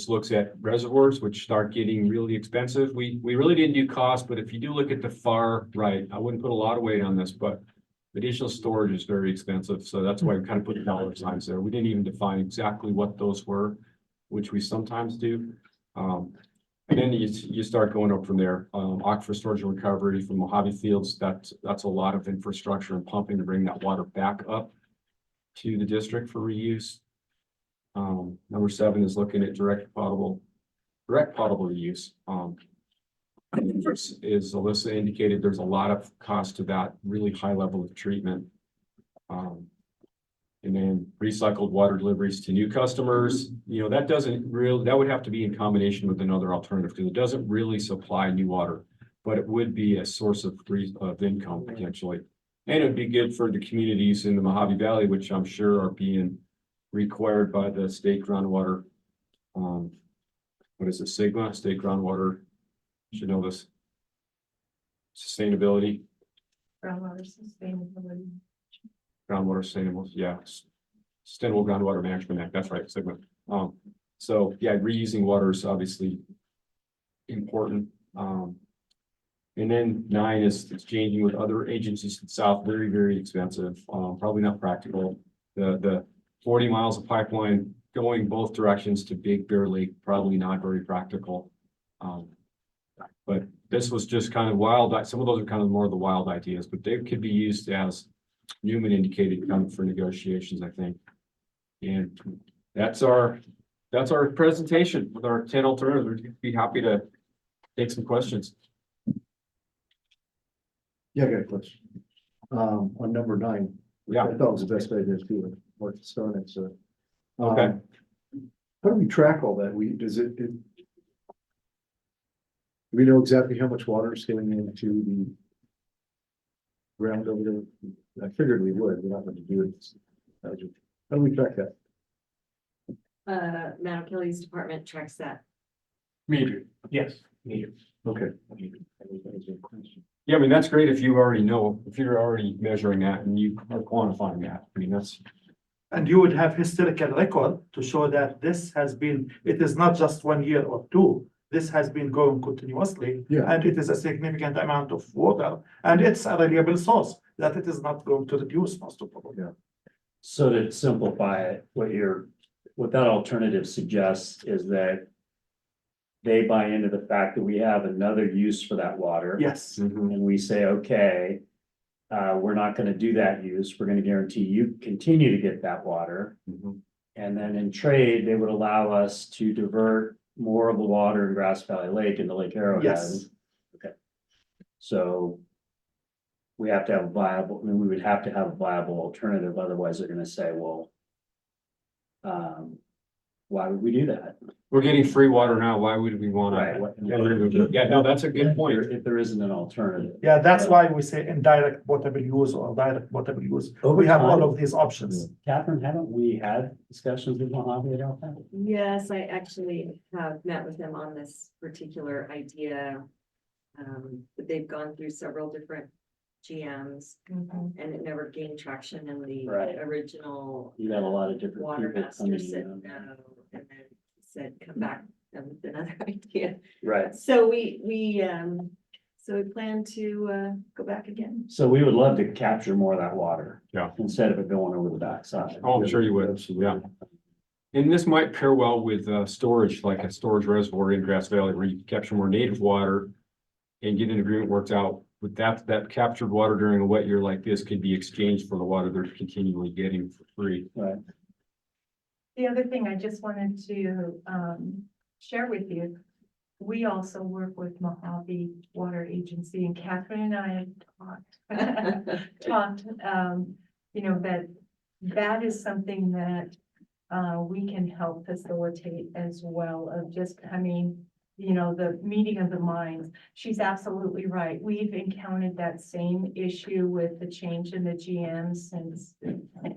S6: looks at reservoirs, which start getting really expensive. We really didn't do cost, but if you do look at the far right, I wouldn't put a lot of weight on this, but additional storage is very expensive. So that's why we kind of put dollar signs there. We didn't even define exactly what those were, which we sometimes do. And then you start going up from there. Aquifer storage and recovery from Mojave Fields, that's a lot of infrastructure and pumping to bring that water back up to the district for reuse. Number 7 is looking at direct potable reuse. As Alyssa indicated, there's a lot of cost to that really high level of treatment. And then recycled water deliveries to new customers, that would have to be in combination with another alternative, because it doesn't really supply new water, but it would be a source of income potentially. And it would be good for the communities in the Mojave Valley, which I'm sure are being required by the state groundwater. What is it, SGMA, state groundwater? You should know this. Sustainability.
S12: Groundwater sustainability.
S6: Groundwater sustainable, yeah. Sustainable Groundwater Management Act, that's right, SGMA. So yeah, reusing water is obviously important. And then 9 is exchanging with other agencies in the south, very, very expensive, probably not practical. The 40 miles of pipeline going both directions to Big Bear Lake, probably not very practical. But this was just kind of wild. Some of those are kind of more of the wild ideas, but they could be used as Newman indicated, kind of for negotiations, I think. And that's our presentation with our 10 alternatives. We'd be happy to take some questions.
S2: Yeah, I got a question. On number 9.
S6: Yeah.
S2: I thought was the best idea to work the stone it, so.
S6: Okay.
S2: How do we track all that? Do we know exactly how much water is getting into the ground over there? I figured we would. We're not going to do it. How do we track that?
S4: Matt Kelly's department tracks that.
S5: Meter, yes, meter.
S2: Okay.
S6: Yeah, I mean, that's great if you already know, if you're already measuring that and you are quantifying that. I mean, that's.
S9: And you would have historical record to show that it is not just 1 year or 2. This has been going continuously.
S2: Yeah.
S9: And it is a significant amount of water, and it's a reliable source that it is not going to reduce most of probably.
S2: Yeah.
S11: So to simplify it, what that alternative suggests is that they buy into the fact that we have another use for that water.
S9: Yes.
S11: And we say, okay, we're not going to do that use. We're going to guarantee you continue to get that water. And then in trade, they would allow us to divert more of the water in Grass Valley Lake into Lake Arrowhead.
S9: Yes.
S11: Okay. So we have to have we would have to have a viable alternative. Otherwise, they're going to say, well, why would we do that?
S6: We're getting free water now. Why would we want
S11: Right.
S6: to? Yeah, no, that's a good point.
S11: If there isn't an alternative.
S9: Yeah, that's why we say indirect potable use or direct potable use.
S11: Over
S9: We have all
S11: time.
S9: of these options.
S11: Catherine, haven't we had discussions with Mojave about that?
S4: Yes, I actually have met with them on this particular idea. But they've gone through several different GMs and it never gained traction in the
S11: Right.
S4: original
S11: You got a lot of different
S4: water
S11: people
S4: master
S11: coming
S4: said
S11: in.
S4: no, and then said, come back with another idea.
S11: Right.
S4: So we plan to go back again.
S11: So we would love to capture more of that water.
S6: Yeah.
S11: Instead of it going over the backside.
S6: Oh, I'm sure you would. Yeah. And this might pair well with storage, like a storage reservoir in Grass Valley where you can capture more native water and get an agreement worked out with that captured water during a wet year like this could be exchanged for the water they're continually getting for free.
S11: Right.
S12: The other thing I just wanted to share with you, we also work with Mojave Water Agency, and Catherine and I have talked, you know, that is something that we can help facilitate as well, of just coming, you know, the meeting of the minds. She's absolutely right. We've encountered that same issue with the change in the GM since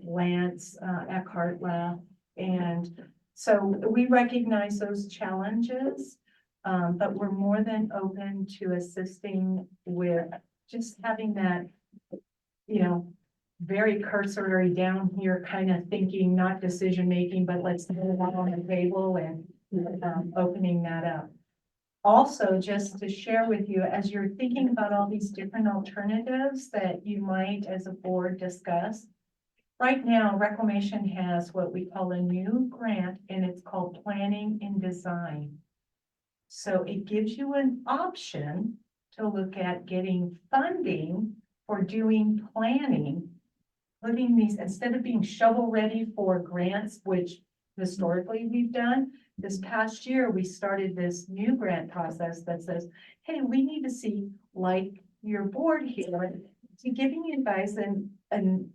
S12: Lance Eckhart left. And so we recognize those challenges, but we're more than open to assisting with just having that, you know, very cursory down here kind of thinking, not decision making, but let's put it out on the table and opening that up. Also, just to share with you, as you're thinking about all these different alternatives that you might as a board discuss, right now Reclamation has what we call a new grant, and it's called Planning and Design. So it gives you an option to look at getting funding for doing planning, putting these, instead of being shovel ready for grants, which historically we've done. This past year, we started this new grant process that says, hey, we need to see, like your board here, to giving you advice and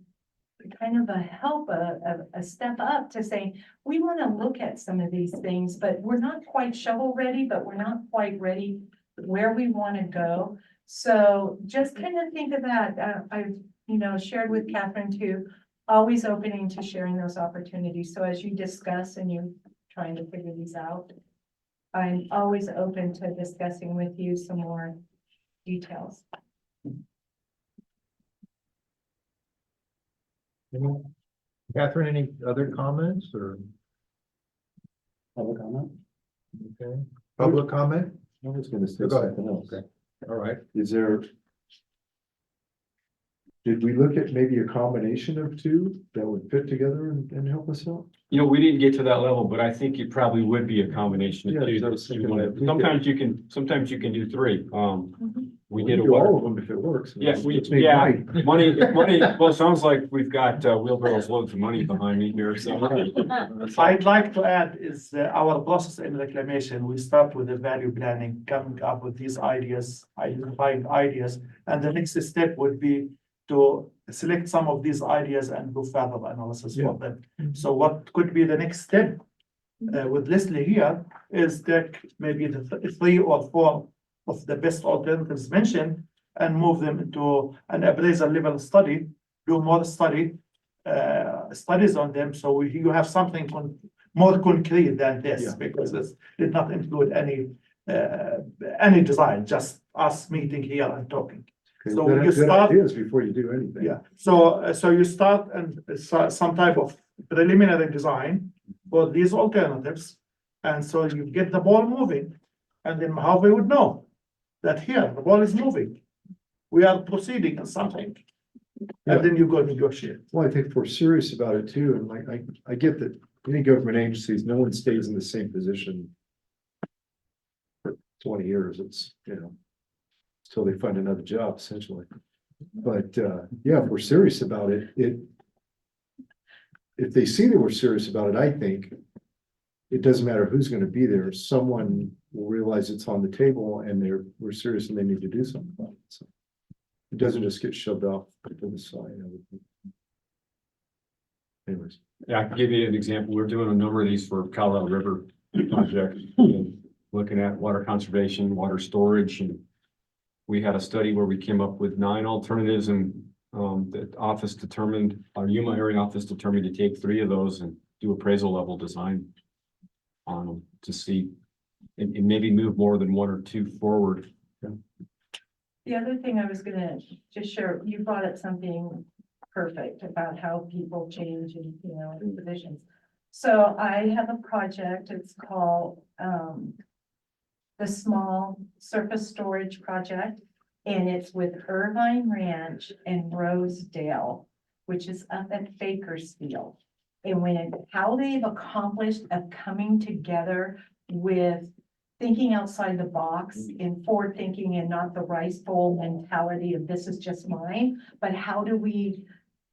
S12: kind of a help, a step up to say, we want to look at some of these things, but we're not quite shovel ready, but we're not quite ready where we want to go. So just kind of think of that. I've, you know, shared with Catherine too, always opening to sharing those opportunities. So as you discuss and you trying to figure these out, I'm always open to discussing with you some more details.
S1: Catherine, any other comments or,
S11: Public comment?
S1: okay, public comment?
S2: I was gonna say
S1: Go ahead.
S2: something else.
S1: Okay. All right.
S2: Is there? Did we look at maybe a combination of two that would fit together and help us out?
S6: You know, we didn't get to that level, but I think it probably would be a combination of
S2: Yeah,
S6: two.
S2: I was thinking that we could-
S6: Sometimes you can do three. We
S2: We
S6: did a
S2: do all
S6: water.
S2: of them if it works.
S6: Yeah,
S2: Let's make money.
S6: money, well, it sounds like we've got wheelbarrows loads of money behind me here, so.
S9: I'd like to add is our process in reclamation, we start with the value planning, coming up with these ideas, identifying ideas. And the next step would be to select some of these ideas and do further analysis for them. So what could be the next step with Leslie here is take maybe the 3 or 4 of the best alternatives mentioned and move them into an appraisal level study, do more studies on them. So you have something more concrete than this, because this did not include any design, just us meeting here and talking.
S2: Okay,
S9: So
S2: good-
S9: you
S2: good
S9: start-
S2: ideas before you do anything.
S9: Yeah, so you start and some type of preliminary design for these alternatives. And so you get the ball moving, and then how we would know that here, the ball is moving. We are proceeding in something.
S2: Yeah.
S9: And then you go negotiate.
S2: Well, I think if we're serious about it too, and like, I get that any government agencies, no one stays in the same position for 20 years. It's, you know, till they find another job essentially. But, yeah, if we're serious about it, if they see that we're serious about it, I think it doesn't matter who's going to be there. Someone will realize it's on the table and we're serious and they need to do something about it. So it doesn't just get shoved off to the side. I would think. Anyways.
S6: Yeah, I can give you an example. We're doing a number of these for Colorado River project, and looking at water conservation, water storage, and we had a study where we came up with 9 alternatives, and the office determined, our Yuma area office determined to take 3 of those and do appraisal level design on them to see and maybe move more than 1 or 2 forward.
S12: The other thing I was gonna just share, you brought up something perfect about how people change and, you know, in positions. So I have a project, it's called, the Small Surface Storage Project. And it's with Irvine Ranch and Rosedale, which is up at Bakersfield. And how they've accomplished of coming together with thinking outside the box and forward thinking and not the rice bowl mentality of this is just mine, but how do we,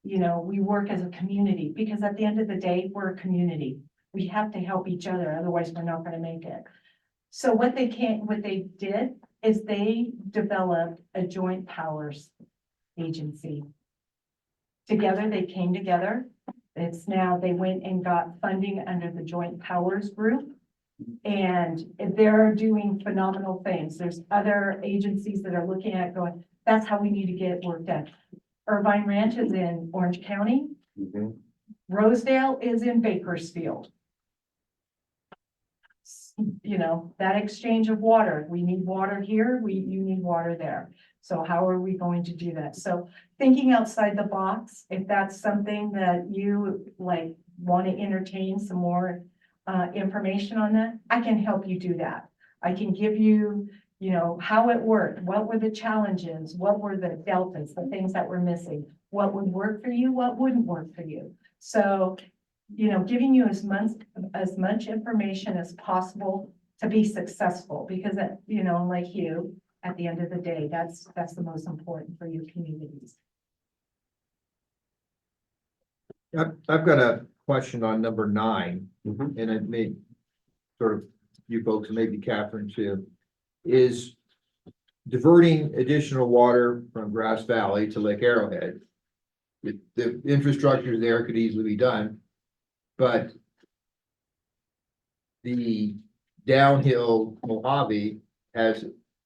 S12: you know, we work as a community, because at the end of the day, we're a community. We have to help each other, otherwise we're not gonna make it. So what they did is they developed a joint powers agency. Together, they came together. It's now, they went and got funding under the Joint Powers Group. And they're doing phenomenal things. There's other agencies that are looking at going, that's how we need to get work done. Irvine Ranch is in Orange County. Rosedale is in Bakersfield. You know, that exchange of water, we need water here, you need water there. So how are we going to do that? So thinking outside the box, if that's something that you like want to entertain some more information on that, I can help you do that. I can give you, you know, how it worked, what were the challenges, what were the deltas, the things that were missing, what would work for you, what wouldn't work for you. So, you know, giving you as much information as possible to be successful, because that, you know, like you, at the end of the day, that's the most important for your communities.
S1: I've got a question on number 9,
S6: Mhm.
S1: and it may sort of you folks, and maybe Catherine too, is diverting additional water from Grass Valley to Lake Arrowhead. The infrastructure there could easily be done, but the downhill Mojave has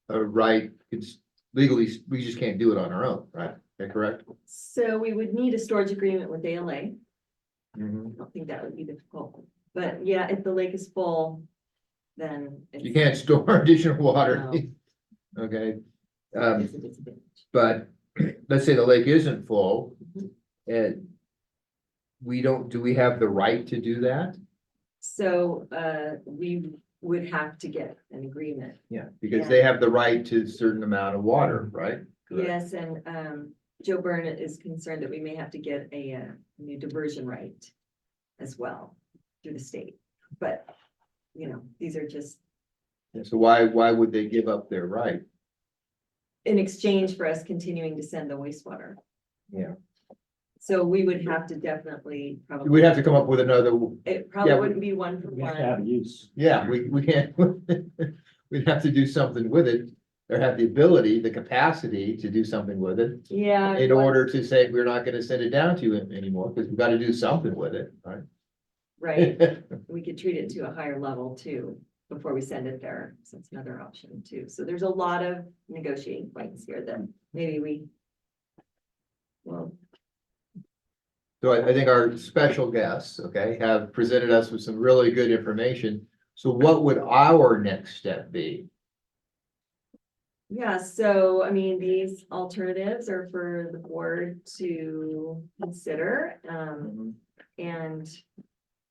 S1: a right, it's legally, we just can't do it on our own, right? Is that correct?
S4: So we would need a storage agreement with ALA.
S1: Mhm.
S4: I don't think that would be difficult, but yeah, if the lake is full, then.
S1: You can't store additional water.
S4: No.
S1: Okay,
S4: It's a disadvantage.
S1: but let's say the lake isn't full. And do we have the right to do that?
S4: So, we would have to get an agreement.
S1: Yeah, because they have the right to a certain amount of water, right?
S4: Yes, and, Joe Byrne is concerned that we may have to get a new diversion right as well through the state. But, you know, these are just
S1: So why would they give up their right?
S4: in exchange for us continuing to send the wastewater.
S1: Yeah.
S4: So we would have to definitely probably.
S1: We'd have to come up with another,
S4: It probably
S1: yeah,
S4: wouldn't be one for
S11: We have to have
S4: one.
S11: use.
S1: yeah, we can't, we'd have to do something with it. Or have the ability, the capacity to do something with it
S4: Yeah.
S1: in order to say, we're not gonna send it down to you anymore, because we've got to do something with it, right?
S4: Right, we could treat it to a higher level too, before we send it there, so it's another option too. So there's a lot of negotiating points here that maybe we. Well,
S1: So I think our special guests, okay, have presented us with some really good information. So what would our next step be?
S4: yeah, so I mean, these alternatives are for the board to consider. And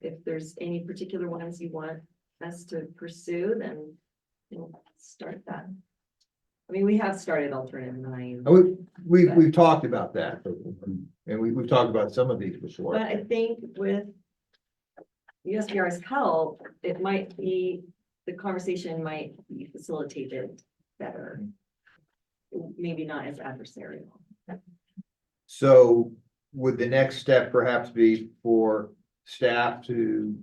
S4: if there's any particular ones you want us to pursue, then we'll start that. I mean, we have started alternative 9.
S1: We've talked about that, and we've talked about some of these before.
S4: But I think with USDR's help, it might be, the conversation might be facilitated better. Maybe not as adversarial.
S1: So would the next step perhaps be for staff to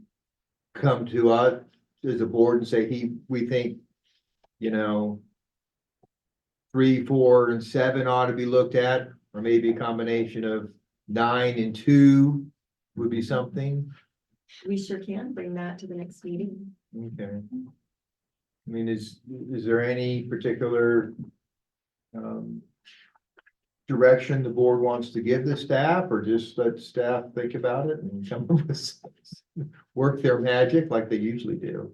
S1: come to us as a board and say, we think, you know, 3, 4, and 7 ought to be looked at, or maybe a combination of 9 and 2, would be something.
S4: We sure can bring that to the next meeting.
S1: Okay. I mean, is there any particular direction the board wants to give the staff, or just let staff think about it and come up with work their magic like they usually do?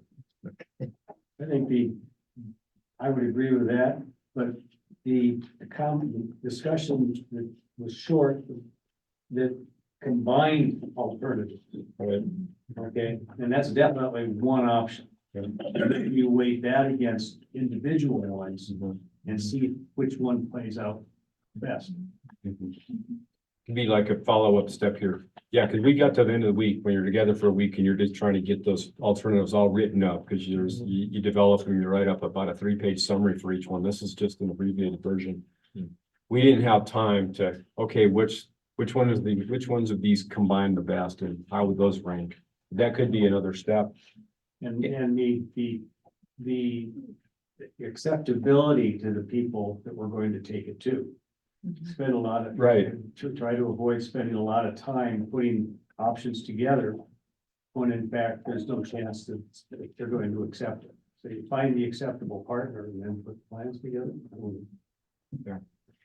S13: I think I would agree with that, but the discussion that was short, that combined alternatives. Okay, and that's definitely one option. You weight that against individual ones and see which one plays out best.
S6: Could be like a follow-up step here. Yeah, because we got to the end of the week, when you're together for a week and you're just trying to get those alternatives all written up, because you develop them, you write up about a 3-page summary for each one. This is just an abbreviated version. We didn't have time to, okay, which ones of these combine the best and how would those rank? That could be another step.
S13: And the acceptability to the people that we're going to take it to. Spend a lot of.
S6: Right.
S13: To try to avoid spending a lot of time putting options together, when in fact, there's no chance that they're going to accept it. So you find the acceptable partner and then put plans together.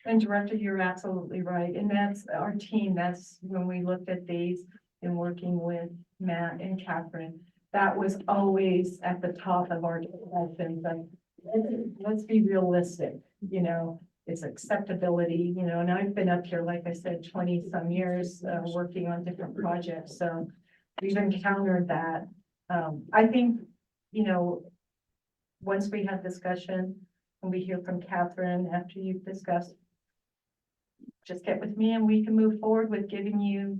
S12: And Director, you're absolutely right. And that's our team. That's when we looked at these and working with Matt and Catherine, that was always at the top of our discussion. But let's be realistic, you know, it's acceptability, you know, and I've been up here, like I said, 20 some years, working on different projects. So we've encountered that. I think, you know, once we have discussion and we hear from Catherine after you've discussed, just get with me and we can move forward with giving you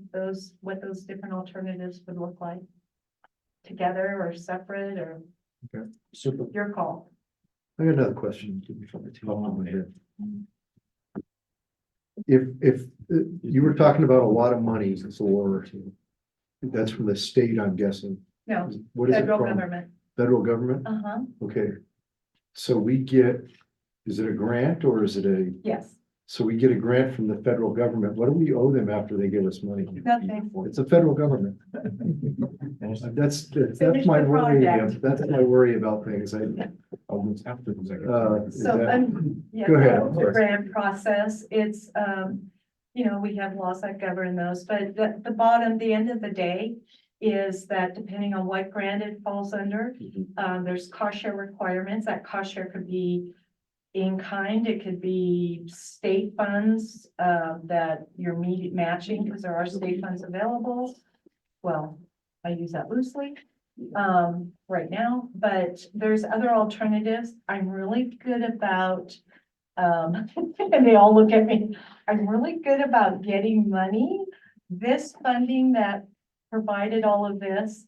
S12: what those different alternatives would look like. Together or separate or
S2: Super.
S12: your call.
S2: I got another question. If you were talking about a lot of money for, that's from the state, I'm guessing.
S12: No,
S2: What is it
S12: federal
S2: from?
S12: government.
S2: Federal government?
S12: Uh-huh,
S2: Okay. So we get, is it a grant or is it
S12: yes,
S2: so we get a grant from the federal government. What do we owe them after they give us money?
S12: nothing.
S2: It's the federal government. That's
S12: Finish
S2: my
S12: the
S2: worry.
S12: project.
S2: That's my worry about things.
S6: Almost after the
S2: Is
S12: So,
S2: that-
S12: yeah,
S2: Go ahead.
S12: the grant process, it's, you know, we have laws that govern those, but the end of the day is that depending on what grant it falls under, there's cost share requirements. That cost share could be in kind, it could be state funds, that you're matching, because there are state funds available. Well, I use that loosely, right now, but there's other alternatives. I'm really good about, and they all look at me, I'm really good about getting money. This funding that provided all of this,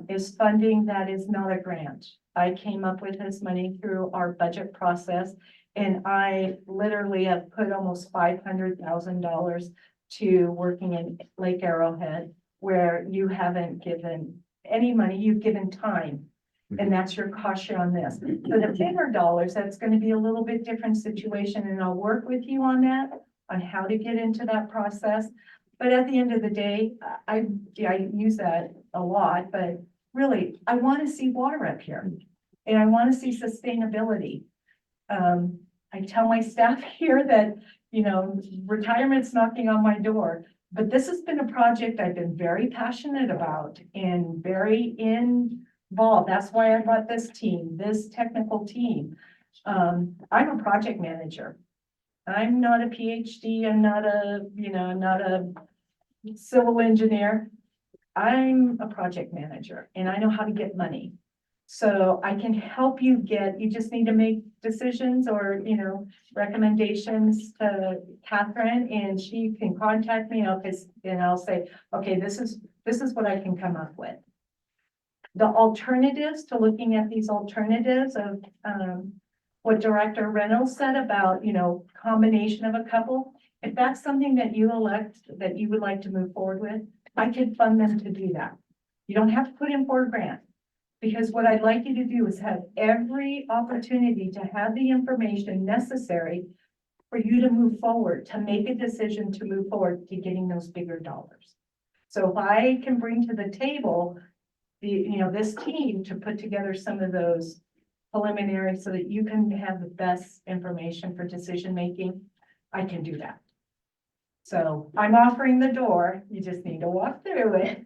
S12: is funding that is not a grant. I came up with this money through our budget process, and I literally have put almost $500,000 to working in Lake Arrowhead, where you haven't given any money, you've given time. And that's your cost share on this. For the bigger dollars, that's going to be a little bit different situation, and I'll work with you on that, on how to get into that process. But at the end of the day, I use that a lot, but really, I want to see water up here. And I want to see sustainability. I tell my staff here that, you know, retirement's knocking on my door. But this has been a project I've been very passionate about and very involved. That's why I brought this team, this technical team. I'm a project manager. I'm not a PhD. I'm not a, you know, not a civil engineer. I'm a project manager and I know how to get money. So I can help you you just need to make decisions or, you know, recommendations to Catherine, and she can contact me and I'll say, okay, this is what I can come up with. The alternatives to looking at these alternatives of, what Director Reynolds said about, you know, combination of a couple. If that's something that you elect, that you would like to move forward with, I could fund them to do that. You don't have to put in for a grant. Because what I'd like you to do is have every opportunity to have the information necessary for you to move forward, to make a decision to move forward to getting those bigger dollars. So if I can bring to the table this team to put together some of those preliminary so that you can have the best information for decision making, I can do that. So I'm offering the door, you just need to walk through it.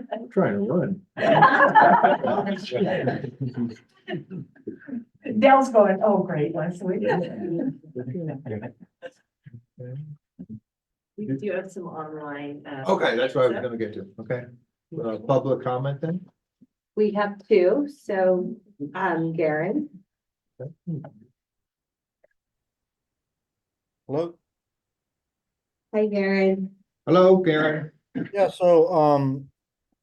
S2: I'm trying to run.
S12: Dell's going, oh, great, Leslie.
S4: We do have some online.
S1: Okay, that's what I was gonna get to, okay. Public comment then?
S3: We have two, so, Garen.
S14: Hello?
S3: Hi, Garen.
S1: Hello, Karen.
S14: Yeah, so,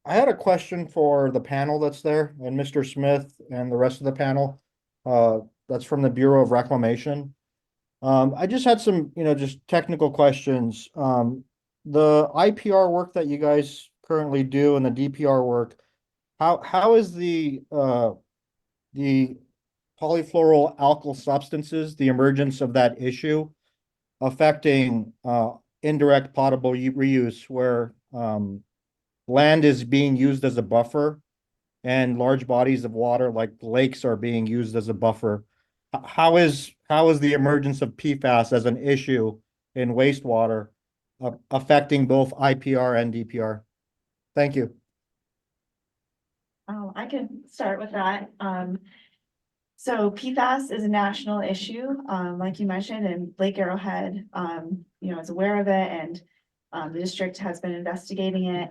S14: I had a question for the panel that's there and Mr. Smith and the rest of the panel. That's from the Bureau of Reclamation. I just had some, just technical questions. The IPR work that you guys currently do and the DPR work, how is the polyfluoral alkyl substances, the emergence of that issue affecting, indirect potable reuse where, land is being used as a buffer and large bodies of water like lakes are being used as a buffer? How is the emergence of PFAS as an issue in wastewater affecting both IPR and DPR? Thank you.
S7: I can start with that. So PFAS is a national issue, like you mentioned, and Lake Arrowhead, is aware of it, and the district has been investigating it.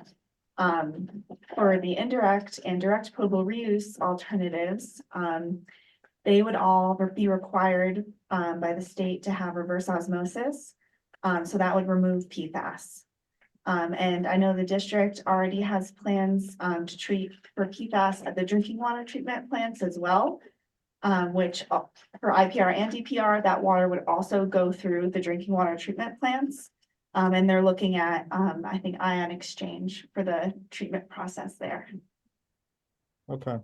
S7: For the indirect and direct potable reuse alternatives, they would all be required by the state to have reverse osmosis. So that would remove PFAS. And I know the district already has plans to treat for PFAS at the drinking water treatment plants as well. Which for IPR and DPR, that water would also go through the drinking water treatment plants. And they're looking at, I think, ion exchange for the treatment process there.
S14: Okay.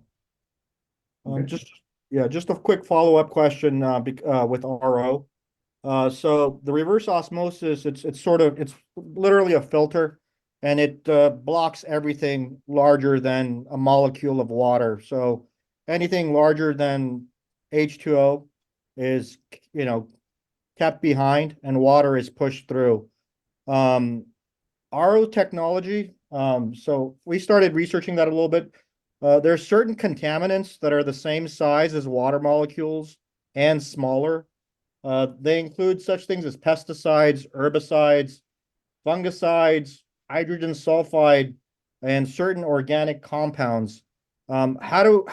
S14: Just a quick follow-up question with RO. So the reverse osmosis, it's literally a filter, and it blocks everything larger than a molecule of water. So anything larger than H2O is, kept behind and water is pushed through. RO technology, so we started researching that a little bit. There's certain contaminants that are the same size as water molecules and smaller. They include such things as pesticides, herbicides, fungicides, hydrogen sulfide, and certain organic compounds. How do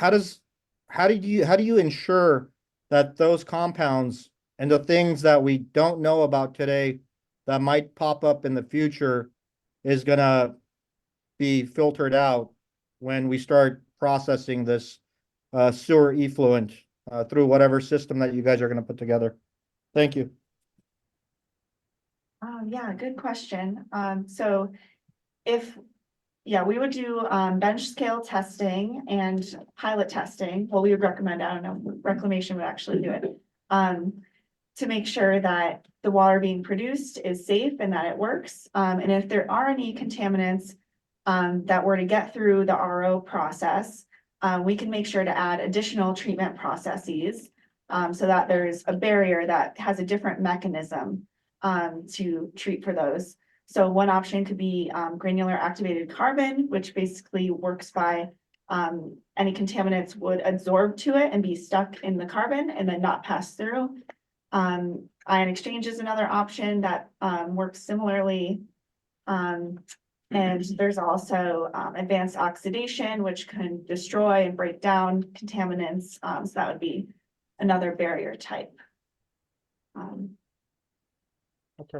S14: you ensure that those compounds and the things that we don't know about today that might pop up in the future is gonna be filtered out when we start processing this sewer effluent through whatever system that you guys are gonna put together? Thank you.
S7: Yeah, good question. So we would do bench scale testing and pilot testing. Well, we would recommend, I don't know, Reclamation would actually do it. To make sure that the water being produced is safe and that it works. And if there are any contaminants that were to get through the RO process, we can make sure to add additional treatment processes so that there's a barrier that has a different mechanism to treat for those. So one option could be granular activated carbon, which basically works by any contaminants would absorb to it and be stuck in the carbon and then not pass through. Ion exchange is another option that works similarly. And there's also advanced oxidation, which can destroy and break down contaminants. So that would be another barrier type.
S14: Okay.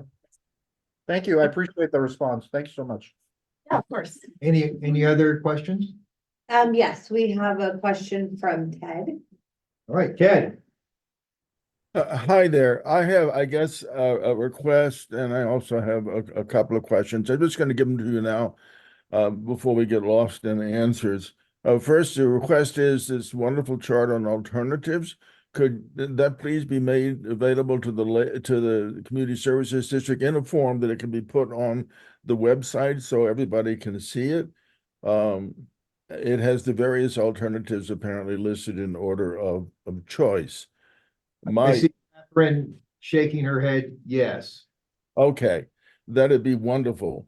S14: Thank you. I appreciate the response. Thanks so much.
S7: Yeah, of course.
S1: Any other questions?
S3: Yes, we have a question from Ted.
S1: All right, Ted.
S15: Hi there. I have, I guess, a request, and I also have a couple of questions. I'm just going to give them to you now before we get lost in the answers. First, the request is this wonderful chart on alternatives. could that please be made available to the Community Services District in a form that it can be put on the website so everybody can see it? It has the various alternatives apparently listed in order of choice.
S1: I see Catherine shaking her head, yes.
S15: Okay, that'd be wonderful.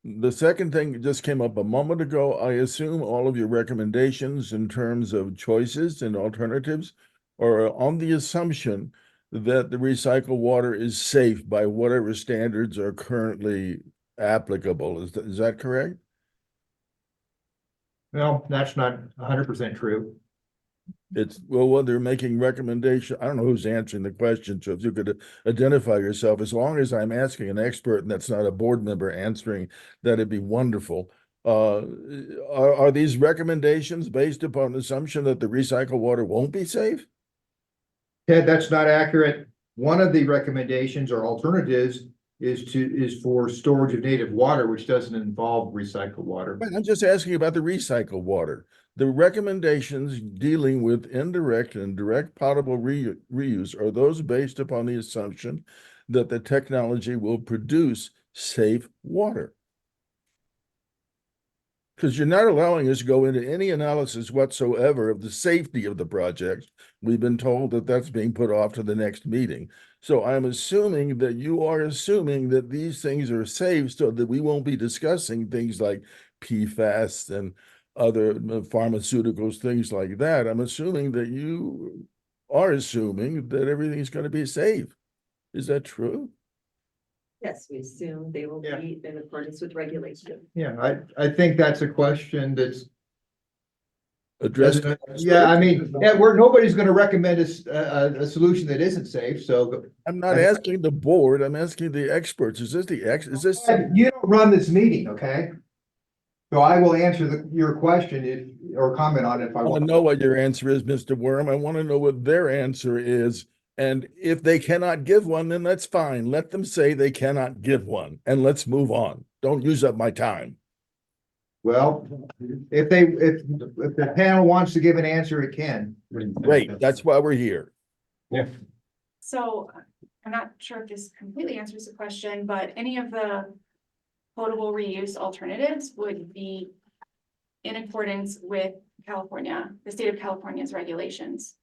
S15: The second thing just came up a moment ago. I assume all of your recommendations in terms of choices and alternatives are on the assumption that the recycled water is safe by whatever standards are currently applicable. Is that correct?
S1: Well, that's not 100% true.
S15: It's, well, they're making recommendation. I don't know who's answering the question, so if you could identify yourself, as long as I'm asking an expert and that's not a board member answering, that'd be wonderful. Are these recommendations based upon the assumption that the recycled water won't be safe?
S1: Ted, that's not accurate. One of the recommendations or alternatives is for storage of native water, which doesn't involve recycled water.
S15: I'm just asking about the recycled water. The recommendations dealing with indirect and direct potable reuse are those based upon the assumption that the technology will produce safe water. Because you're not allowing us to go into any analysis whatsoever of the safety of the project. We've been told that that's being put off to the next meeting. So I'm assuming that you are assuming that these things are safe so that we won't be discussing things like PFAS and other pharmaceuticals, things like that. I'm assuming that you are assuming that everything's going to be safe. Is that true?
S4: Yes, we assume they will
S1: Yeah.
S4: be in accordance with regulation.
S1: Yeah, I think that's a question that's.
S15: Addressed.
S1: Yeah, I mean, nobody's gonna recommend a solution that isn't safe, so.
S15: I'm not asking the board, I'm asking the experts. Is this?
S1: You don't run this meeting, okay? So I will answer your question or comment on it if I
S15: I want
S1: want.
S15: to know what your answer is, Mr. Worm. I want to know what their answer is. And if they cannot give one, then that's fine. Let them say they cannot give one and let's move on. Don't use up my time.
S1: Well, if the panel wants to give an answer, it can.
S15: Great, that's why we're here.
S6: Yeah,
S8: So I'm not sure if this completely answers the question, but any of the potable reuse alternatives would be in accordance with California, the state of California's regulations.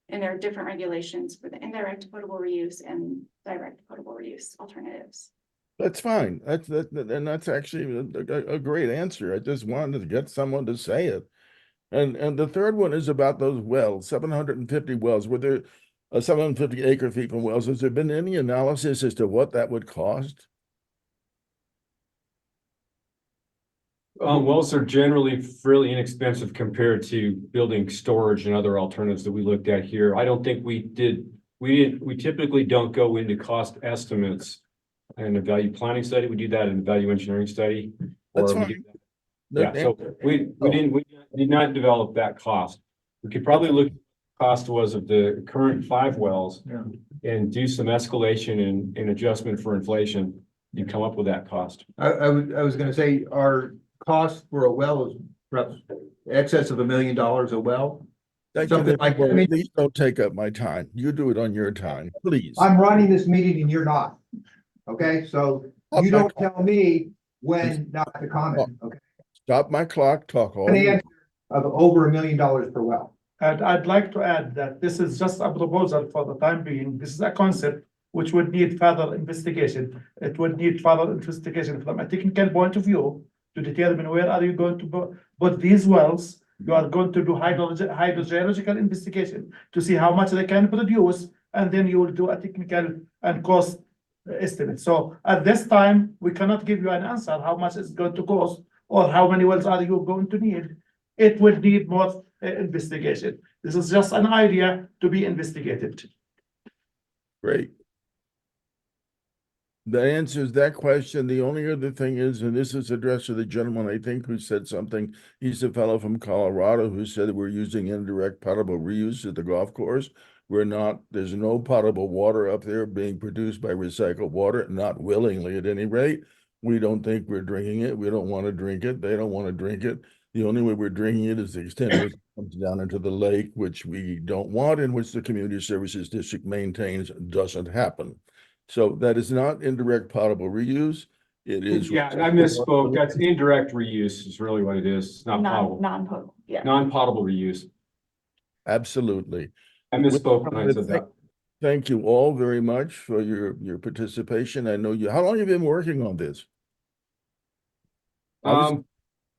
S8: And there are different regulations for the indirect potable reuse and direct potable reuse alternatives.
S15: That's fine. That's actually a great answer. I just wanted to get someone to say it. And the third one is about those wells, 750 wells. Were there 750 acre feet from wells? Has there been any analysis as to what that would cost?
S6: wells are generally fairly inexpensive compared to building storage and other alternatives that we looked at here. I don't think we typically don't go into cost estimates in a value planning study. We do that in a value engineering study.
S15: That's
S6: or we
S15: fine.
S6: do that. Yeah, so we did not develop that cost. We could probably look at the cost was of the current 5 wells and do some escalation and adjustment for inflation and come up with that cost.
S1: I was gonna say, our cost for a well is perhaps excess of $1 million a well. Something like that. I mean,
S15: Please don't take up my time. You do it on your time, please.
S1: I'm running this meeting and you're not. Okay, so you don't tell me when not to comment, okay?
S15: Stop my clock, talk all
S1: An
S15: you
S1: answer of over $1 million per well.
S9: And I'd like to add that this is just a proposal for the time being. This is a concept which would need further investigation. It would need further investigation from a technical point of view to determine where are you going to put these wells. You are going to do hydrogeological investigation to see how much they can produce, and then you will do a technical and cost estimate. So at this time, we cannot give you an answer how much it's going to cost or how many wells are you going to need. It would need more investigation. This is just an idea to be investigated.
S15: Great. That answers that question. The only other thing is, and this is addressed to the gentleman, I think, who said something. He's a fellow from Colorado who said that we're using indirect potable reuse at the golf course. We're not, there's no potable water up there being produced by recycled water, not willingly at any rate. We don't think we're drinking it. We don't want to drink it. They don't want to drink it. The only way we're drinking it is the extent to which it comes down into the lake, which we don't want, and which the Community Services District maintains doesn't happen. So that is not indirect potable reuse. It is.
S6: Yeah, I misspoke. That's indirect reuse is really what it is. It's not potable.
S7: Non-potable, yeah.
S6: Non-potable reuse.
S15: Absolutely.
S6: I misspoke when I said that.
S15: Thank you all very much for your participation. I know how long have you been working on this?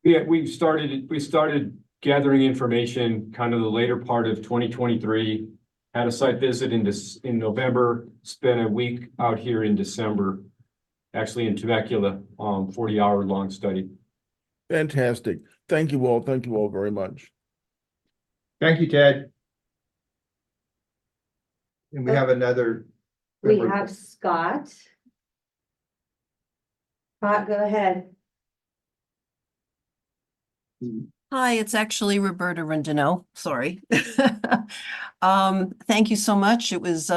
S6: Yeah, we started gathering information kind of the later part of 2023. Had a site visit in November, spent a week out here in December, actually in Temecula, 40-hour long study.
S15: Fantastic. Thank you all. Thank you all very much.
S1: Thank you, Ted. And we have another.
S3: We have Scott. Scott, go ahead.
S16: Hi, it's actually Roberta Rendino. Sorry. Thank you so much. It was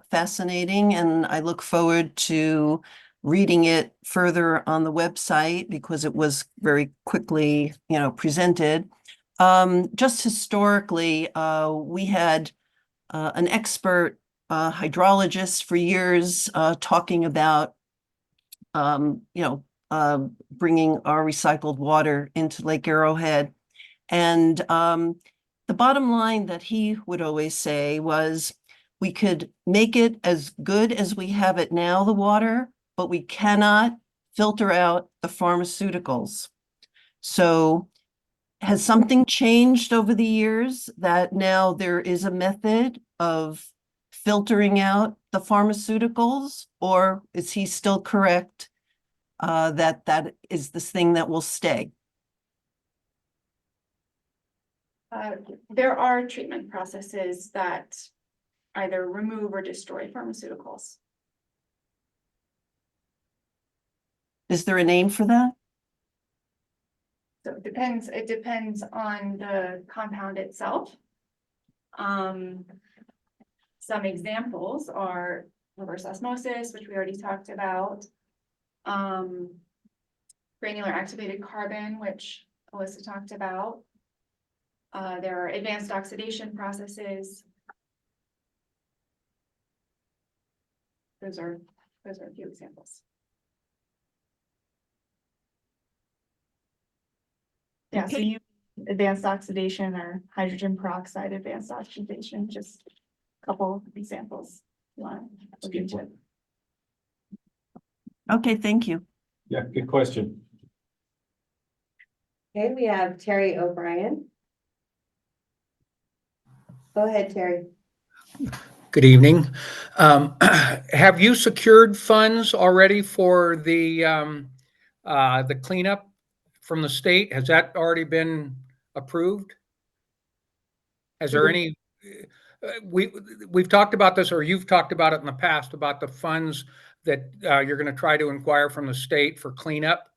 S16: fascinating, and I look forward to reading it further on the website because it was very quickly, presented. Just historically, we had an expert hydrologist for years talking about, bringing our recycled water into Lake Arrowhead. And the bottom line that he would always say was, we could make it as good as we have it now, the water, but we cannot filter out the pharmaceuticals. So has something changed over the years that now there is a method of filtering out the pharmaceuticals, or is he still correct that is this thing that will stay?
S8: There are treatment processes that either remove or destroy pharmaceuticals.
S16: Is there a name for that?
S8: So it depends on the compound itself. Some examples are reverse osmosis, which we already talked about. Granular activated carbon, which Alyssa talked about. There are advanced oxidation processes. Those are a few examples.
S7: Yeah, so you advanced oxidation or hydrogen peroxide advanced oxidation, just a couple examples. You want to look into it.
S16: Okay, thank you.
S6: Yeah, good question.
S3: Okay, we have Terry O'Brien. Go ahead, Terry.
S17: Good evening. Have you secured funds already for the cleanup from the state? Has that already been approved? Has there any, we've talked about this, or you've talked about it in the past, about the funds that you're going to try to inquire from the state for cleanup.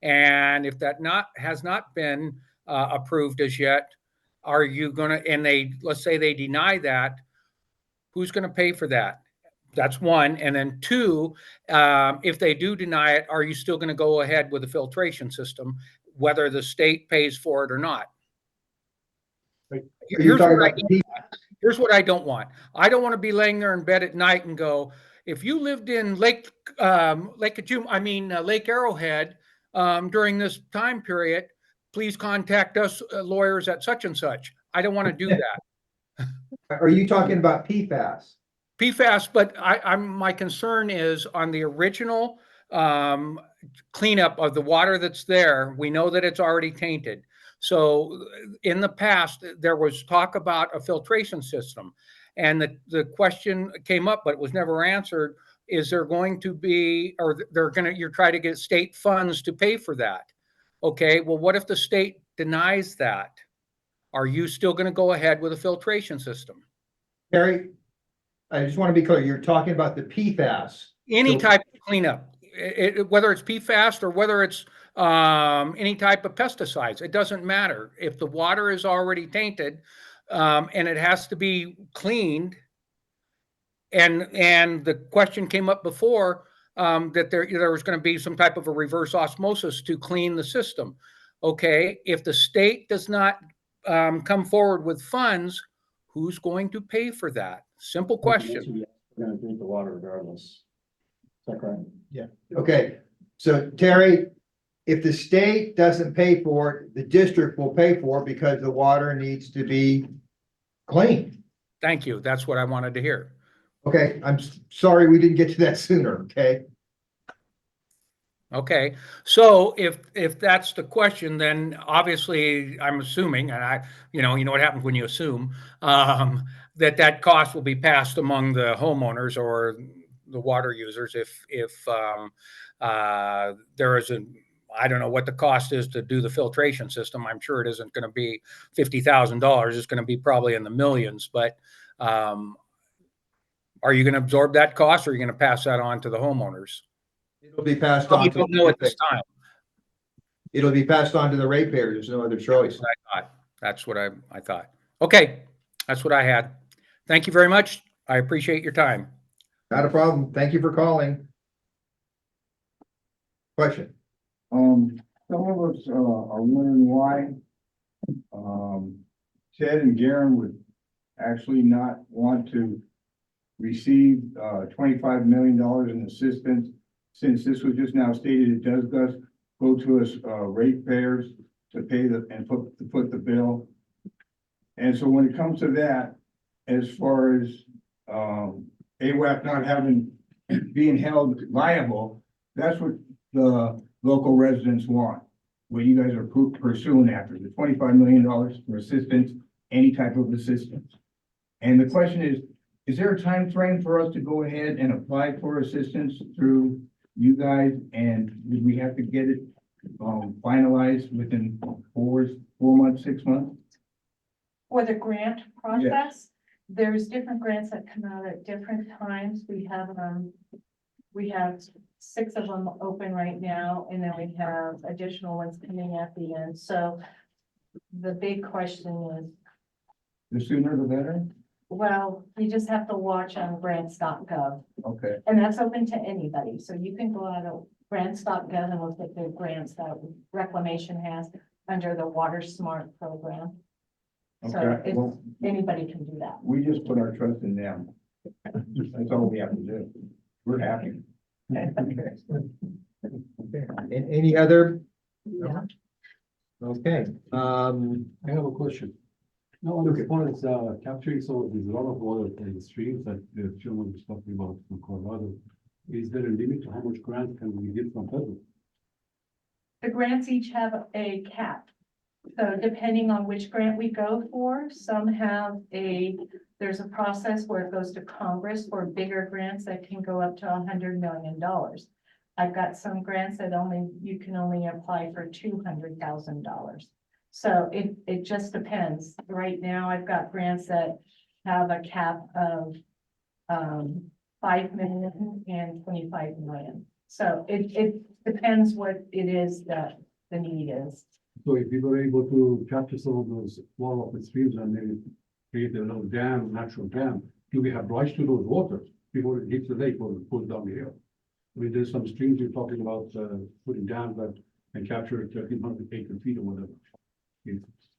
S17: And if that has not been approved as yet, are you going to, and let's say they deny that, who's going to pay for that? That's one. And then two, if they do deny it, are you still going to go ahead with the filtration system, whether the state pays for it or not? Here's what I don't want. I don't want to be laying there in bed at night and go, if you lived in Lake Arrowhead during this time period, please contact us lawyers at such and such. I don't want to do that.
S1: Are you talking about PFAS?
S17: PFAS, but my concern is on the original cleanup of the water that's there. We know that it's already tainted. So in the past, there was talk about a filtration system, and the question came up, but it was never answered. Is there going to be, or you're trying to get state funds to pay for that? Okay, well, what if the state denies that? Are you still going to go ahead with a filtration system?
S1: Terry, I just want to be clear, you're talking about the PFAS.
S17: Any type of cleanup, whether it's PFAS or whether it's any type of pesticides, it doesn't matter. If the water is already tainted and it has to be cleaned, and the question came up before that there was going to be some type of a reverse osmosis to clean the system. Okay, if the state does not come forward with funds, who's going to pay for that? Simple question.
S11: We're gonna drink the water regardless. Is that correct?
S1: Okay, so Terry, if the state doesn't pay for it, the district will pay for it because the water needs to be clean.
S17: Thank you. That's what I wanted to hear.
S1: Okay, sorry we didn't get to that sooner, okay?
S17: Okay, so if that's the question, then obviously I'm assuming, and you know what happens when you assume, that cost will be passed among the homeowners or the water users if there is I don't know what the cost is to do the filtration system. I'm sure it isn't going to be $50,000. It's going to be probably in the millions, but are you going to absorb that cost or are you going to pass that on to the homeowners?
S1: It'll be passed
S17: Probably
S1: on.
S17: don't know at this time.
S1: It'll be passed on to the ratepayers. There's no other choice.
S17: That's what I thought. Okay, that's what I had. Thank you very much. I appreciate your time.
S1: Not a problem. Thank you for calling. Question.
S5: Some of us are wondering why Ted and Garen would actually not want to receive $25 million in assistance, since this was just now stated, it does go to us ratepayers to pay and put the bill. And so when it comes to that, as far as AWAC not being held liable, that's what the local residents want. What you guys are pursuing after, the $25 million for assistance, any type of assistance. And the question is there a time frame for us to go ahead and apply for assistance through you guys? And did we have to get it finalized within 4 months, 6 months?
S12: For the grant process, there's different grants that come out at different times. We have 6 of them open right now, and then we have additional ones coming at the end. So the big question is,
S5: The sooner the better?
S12: well, you just have to watch on grants.gov,
S5: Okay.
S12: and that's open to anybody. So you can go out of grants.gov and look at the grants that Reclamation has under the Water Smart program. So
S5: Okay.
S12: if
S5: Well,
S12: anybody can do that.
S5: we just put our trust in them. That's all we have to do. We're happy.
S1: Any other?
S12: Yeah.
S1: Okay,
S13: I have a question. No,
S1: Okay.
S13: as far as capturing, so there's a lot of water in the streams that the gentleman was talking about from Colorado. Is there a limit to how much grant can we get from federal?
S12: The grants each have a cap. So depending on which grant we go for, some have there's a process where it goes to Congress for bigger grants that can go up to $100 million. I've got some grants that you can only apply for $200,000. So it just depends. Right now, I've got grants that have a cap of 5 million and 25 million. So it depends what it is that the need is.
S13: So if we were able to capture some of those water off the streams and then create a little dam, natural dam, do we have rights to those waters before it hits the lake or it goes down the hill? I mean, there's some streams you're talking about putting dams that can capture 1,300 acre feet or whatever.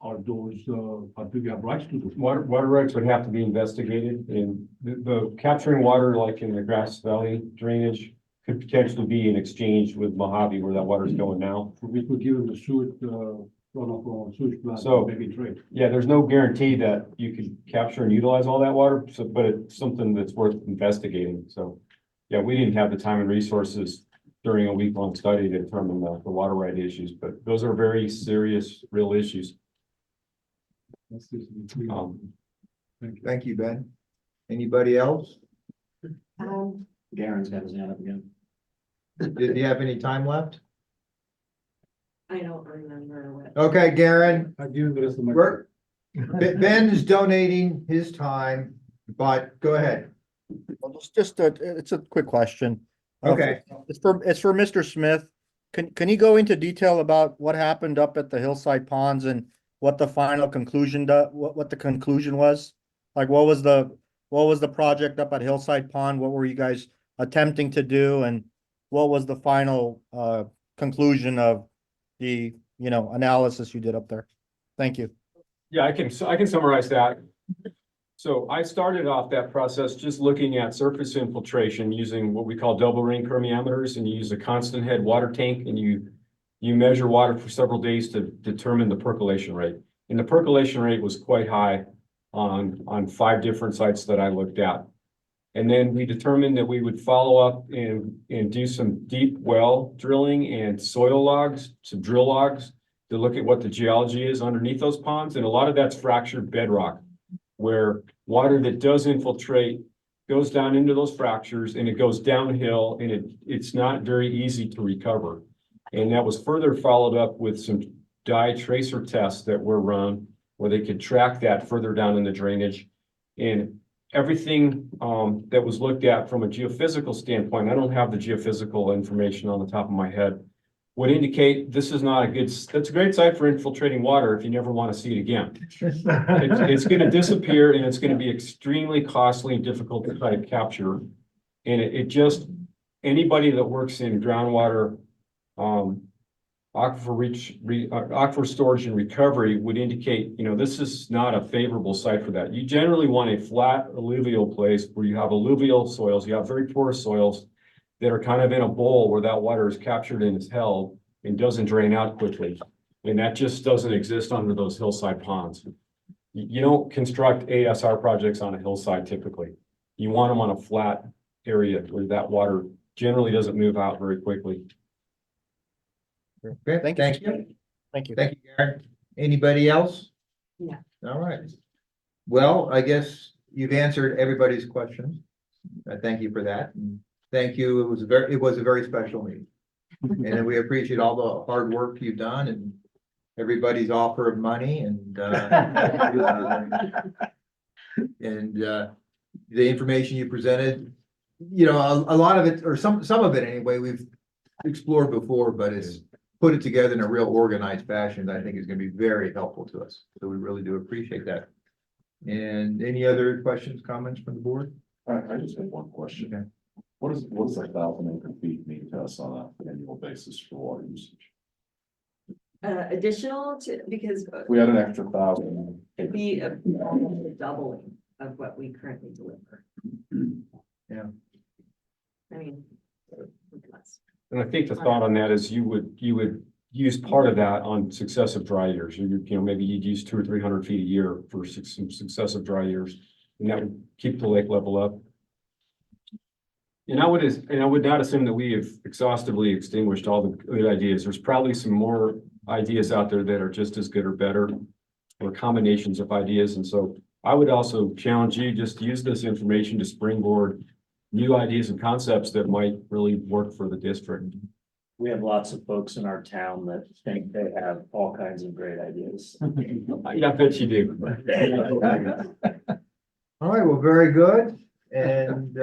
S13: Are those, do we have rights to those?
S6: Water rights would have to be investigated, and the capturing water like in the Grass Valley drainage could potentially be in exchange with Mojave where that water's going now.
S13: We could give them the sewage, runoff or sewage plant,
S6: So-
S13: maybe trade.
S6: Yeah, there's no guarantee that you could capture and utilize all that water, so, but it's something that's worth investigating, so. Yeah, we didn't have the time and resources during a week-long study to determine the water right issues, but those are very serious, real issues.
S13: That's just. Thank you.
S1: thank you, Ben. Anybody else?
S11: Garen's got his hand up again.
S1: Did you have any time left?
S4: I don't remember what.
S1: Okay, Garen,
S13: I give the rest of my.
S1: Ben is donating his time, but go ahead.
S14: Well, it's a quick question.
S1: Okay.
S14: It's for Mr. Smith. Can you go into detail about what happened up at the Hillside Ponds and what the final conclusion, what the conclusion was? Like, what was the project up at Hillside Pond? What were you guys attempting to do? And what was the final, conclusion of the analysis you did up there. Thank you.
S6: Yeah, I can summarize that. So I started off that process just looking at surface infiltration using what we call double ring permeameters, and you use a constant head water tank and you measure water for several days to determine the percolation rate. And the percolation rate was quite high on 5 different sites that I looked at. And then we determined that we would follow up and do some deep well drilling and soil logs, some drill logs, to look at what the geology is underneath those ponds. And a lot of that's fractured bedrock, where water that does infiltrate goes down into those fractures and it goes downhill, and it's not very easy to recover. And that was further followed up with some dye tracer tests that were run where they could track that further down in the drainage. And everything that was looked at from a geophysical standpoint, I don't have the geophysical information on the top of my head, would indicate this is not that's a great site for infiltrating water if you never want to see it again. It's going to disappear, and it's going to be extremely costly and difficult to try to capture. And it just, anybody that works in groundwater, aquifer storage and recovery would indicate, this is not a favorable site for that. You generally want a flat alluvial place where you have alluvial soils, you have very porous soils that are kind of in a bowl where that water is captured and is held and doesn't drain out quickly. And that just doesn't exist under those hillside ponds. You don't construct ASR projects on a hillside typically. You want them on a flat area where that water generally doesn't move out very quickly.
S1: Okay,
S14: Thank you.
S1: thank you.
S14: Thank you.
S1: Thank you, Garen. Anybody else?
S3: No.
S1: All right. Well, I guess you've answered everybody's questions. Thank you for that. And thank you. It was a very special meeting. And we appreciate all the hard work you've done and everybody's offer of money and the information you presented. A lot of it, or some of it anyway, we've explored before, but it's put it together in a real organized fashion that I think is going to be very helpful to us. So we really do appreciate that. And any other questions, comments from the board?
S18: I just have one question.
S1: Okay.
S18: What does 1,000 acre feet mean to us on an annual basis for water usage?
S4: Additional to, because
S18: If we had an extra 1,000.
S4: it'd be a doubling of what we currently deliver.
S1: Yeah.
S4: I mean. less.
S6: And I think the thought on that is you would use part of that on successive dry years. Maybe you'd use 200 or 300 feet a year for some successive dry years, and that would keep the lake level up. And I would not assume that we have exhaustively extinguished all the good ideas. There's probably some more ideas out there that are just as good or better, or combinations of ideas. And so I would also challenge you just to use this information to springboard new ideas and concepts that might really work for the district.
S11: We have lots of folks in our town that think they have all kinds of great ideas.
S6: I bet you do.
S1: All right, well, very good. And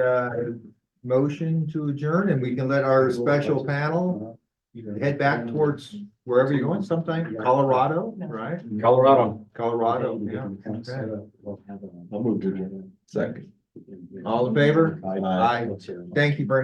S1: motion to adjourn, and we can let our special panel head back towards wherever you're going, sometime Colorado, right?
S6: Colorado.
S1: Yeah. Okay.
S18: I'll move to adjourn.
S1: Second. All in favor? Aye. Thank you very much.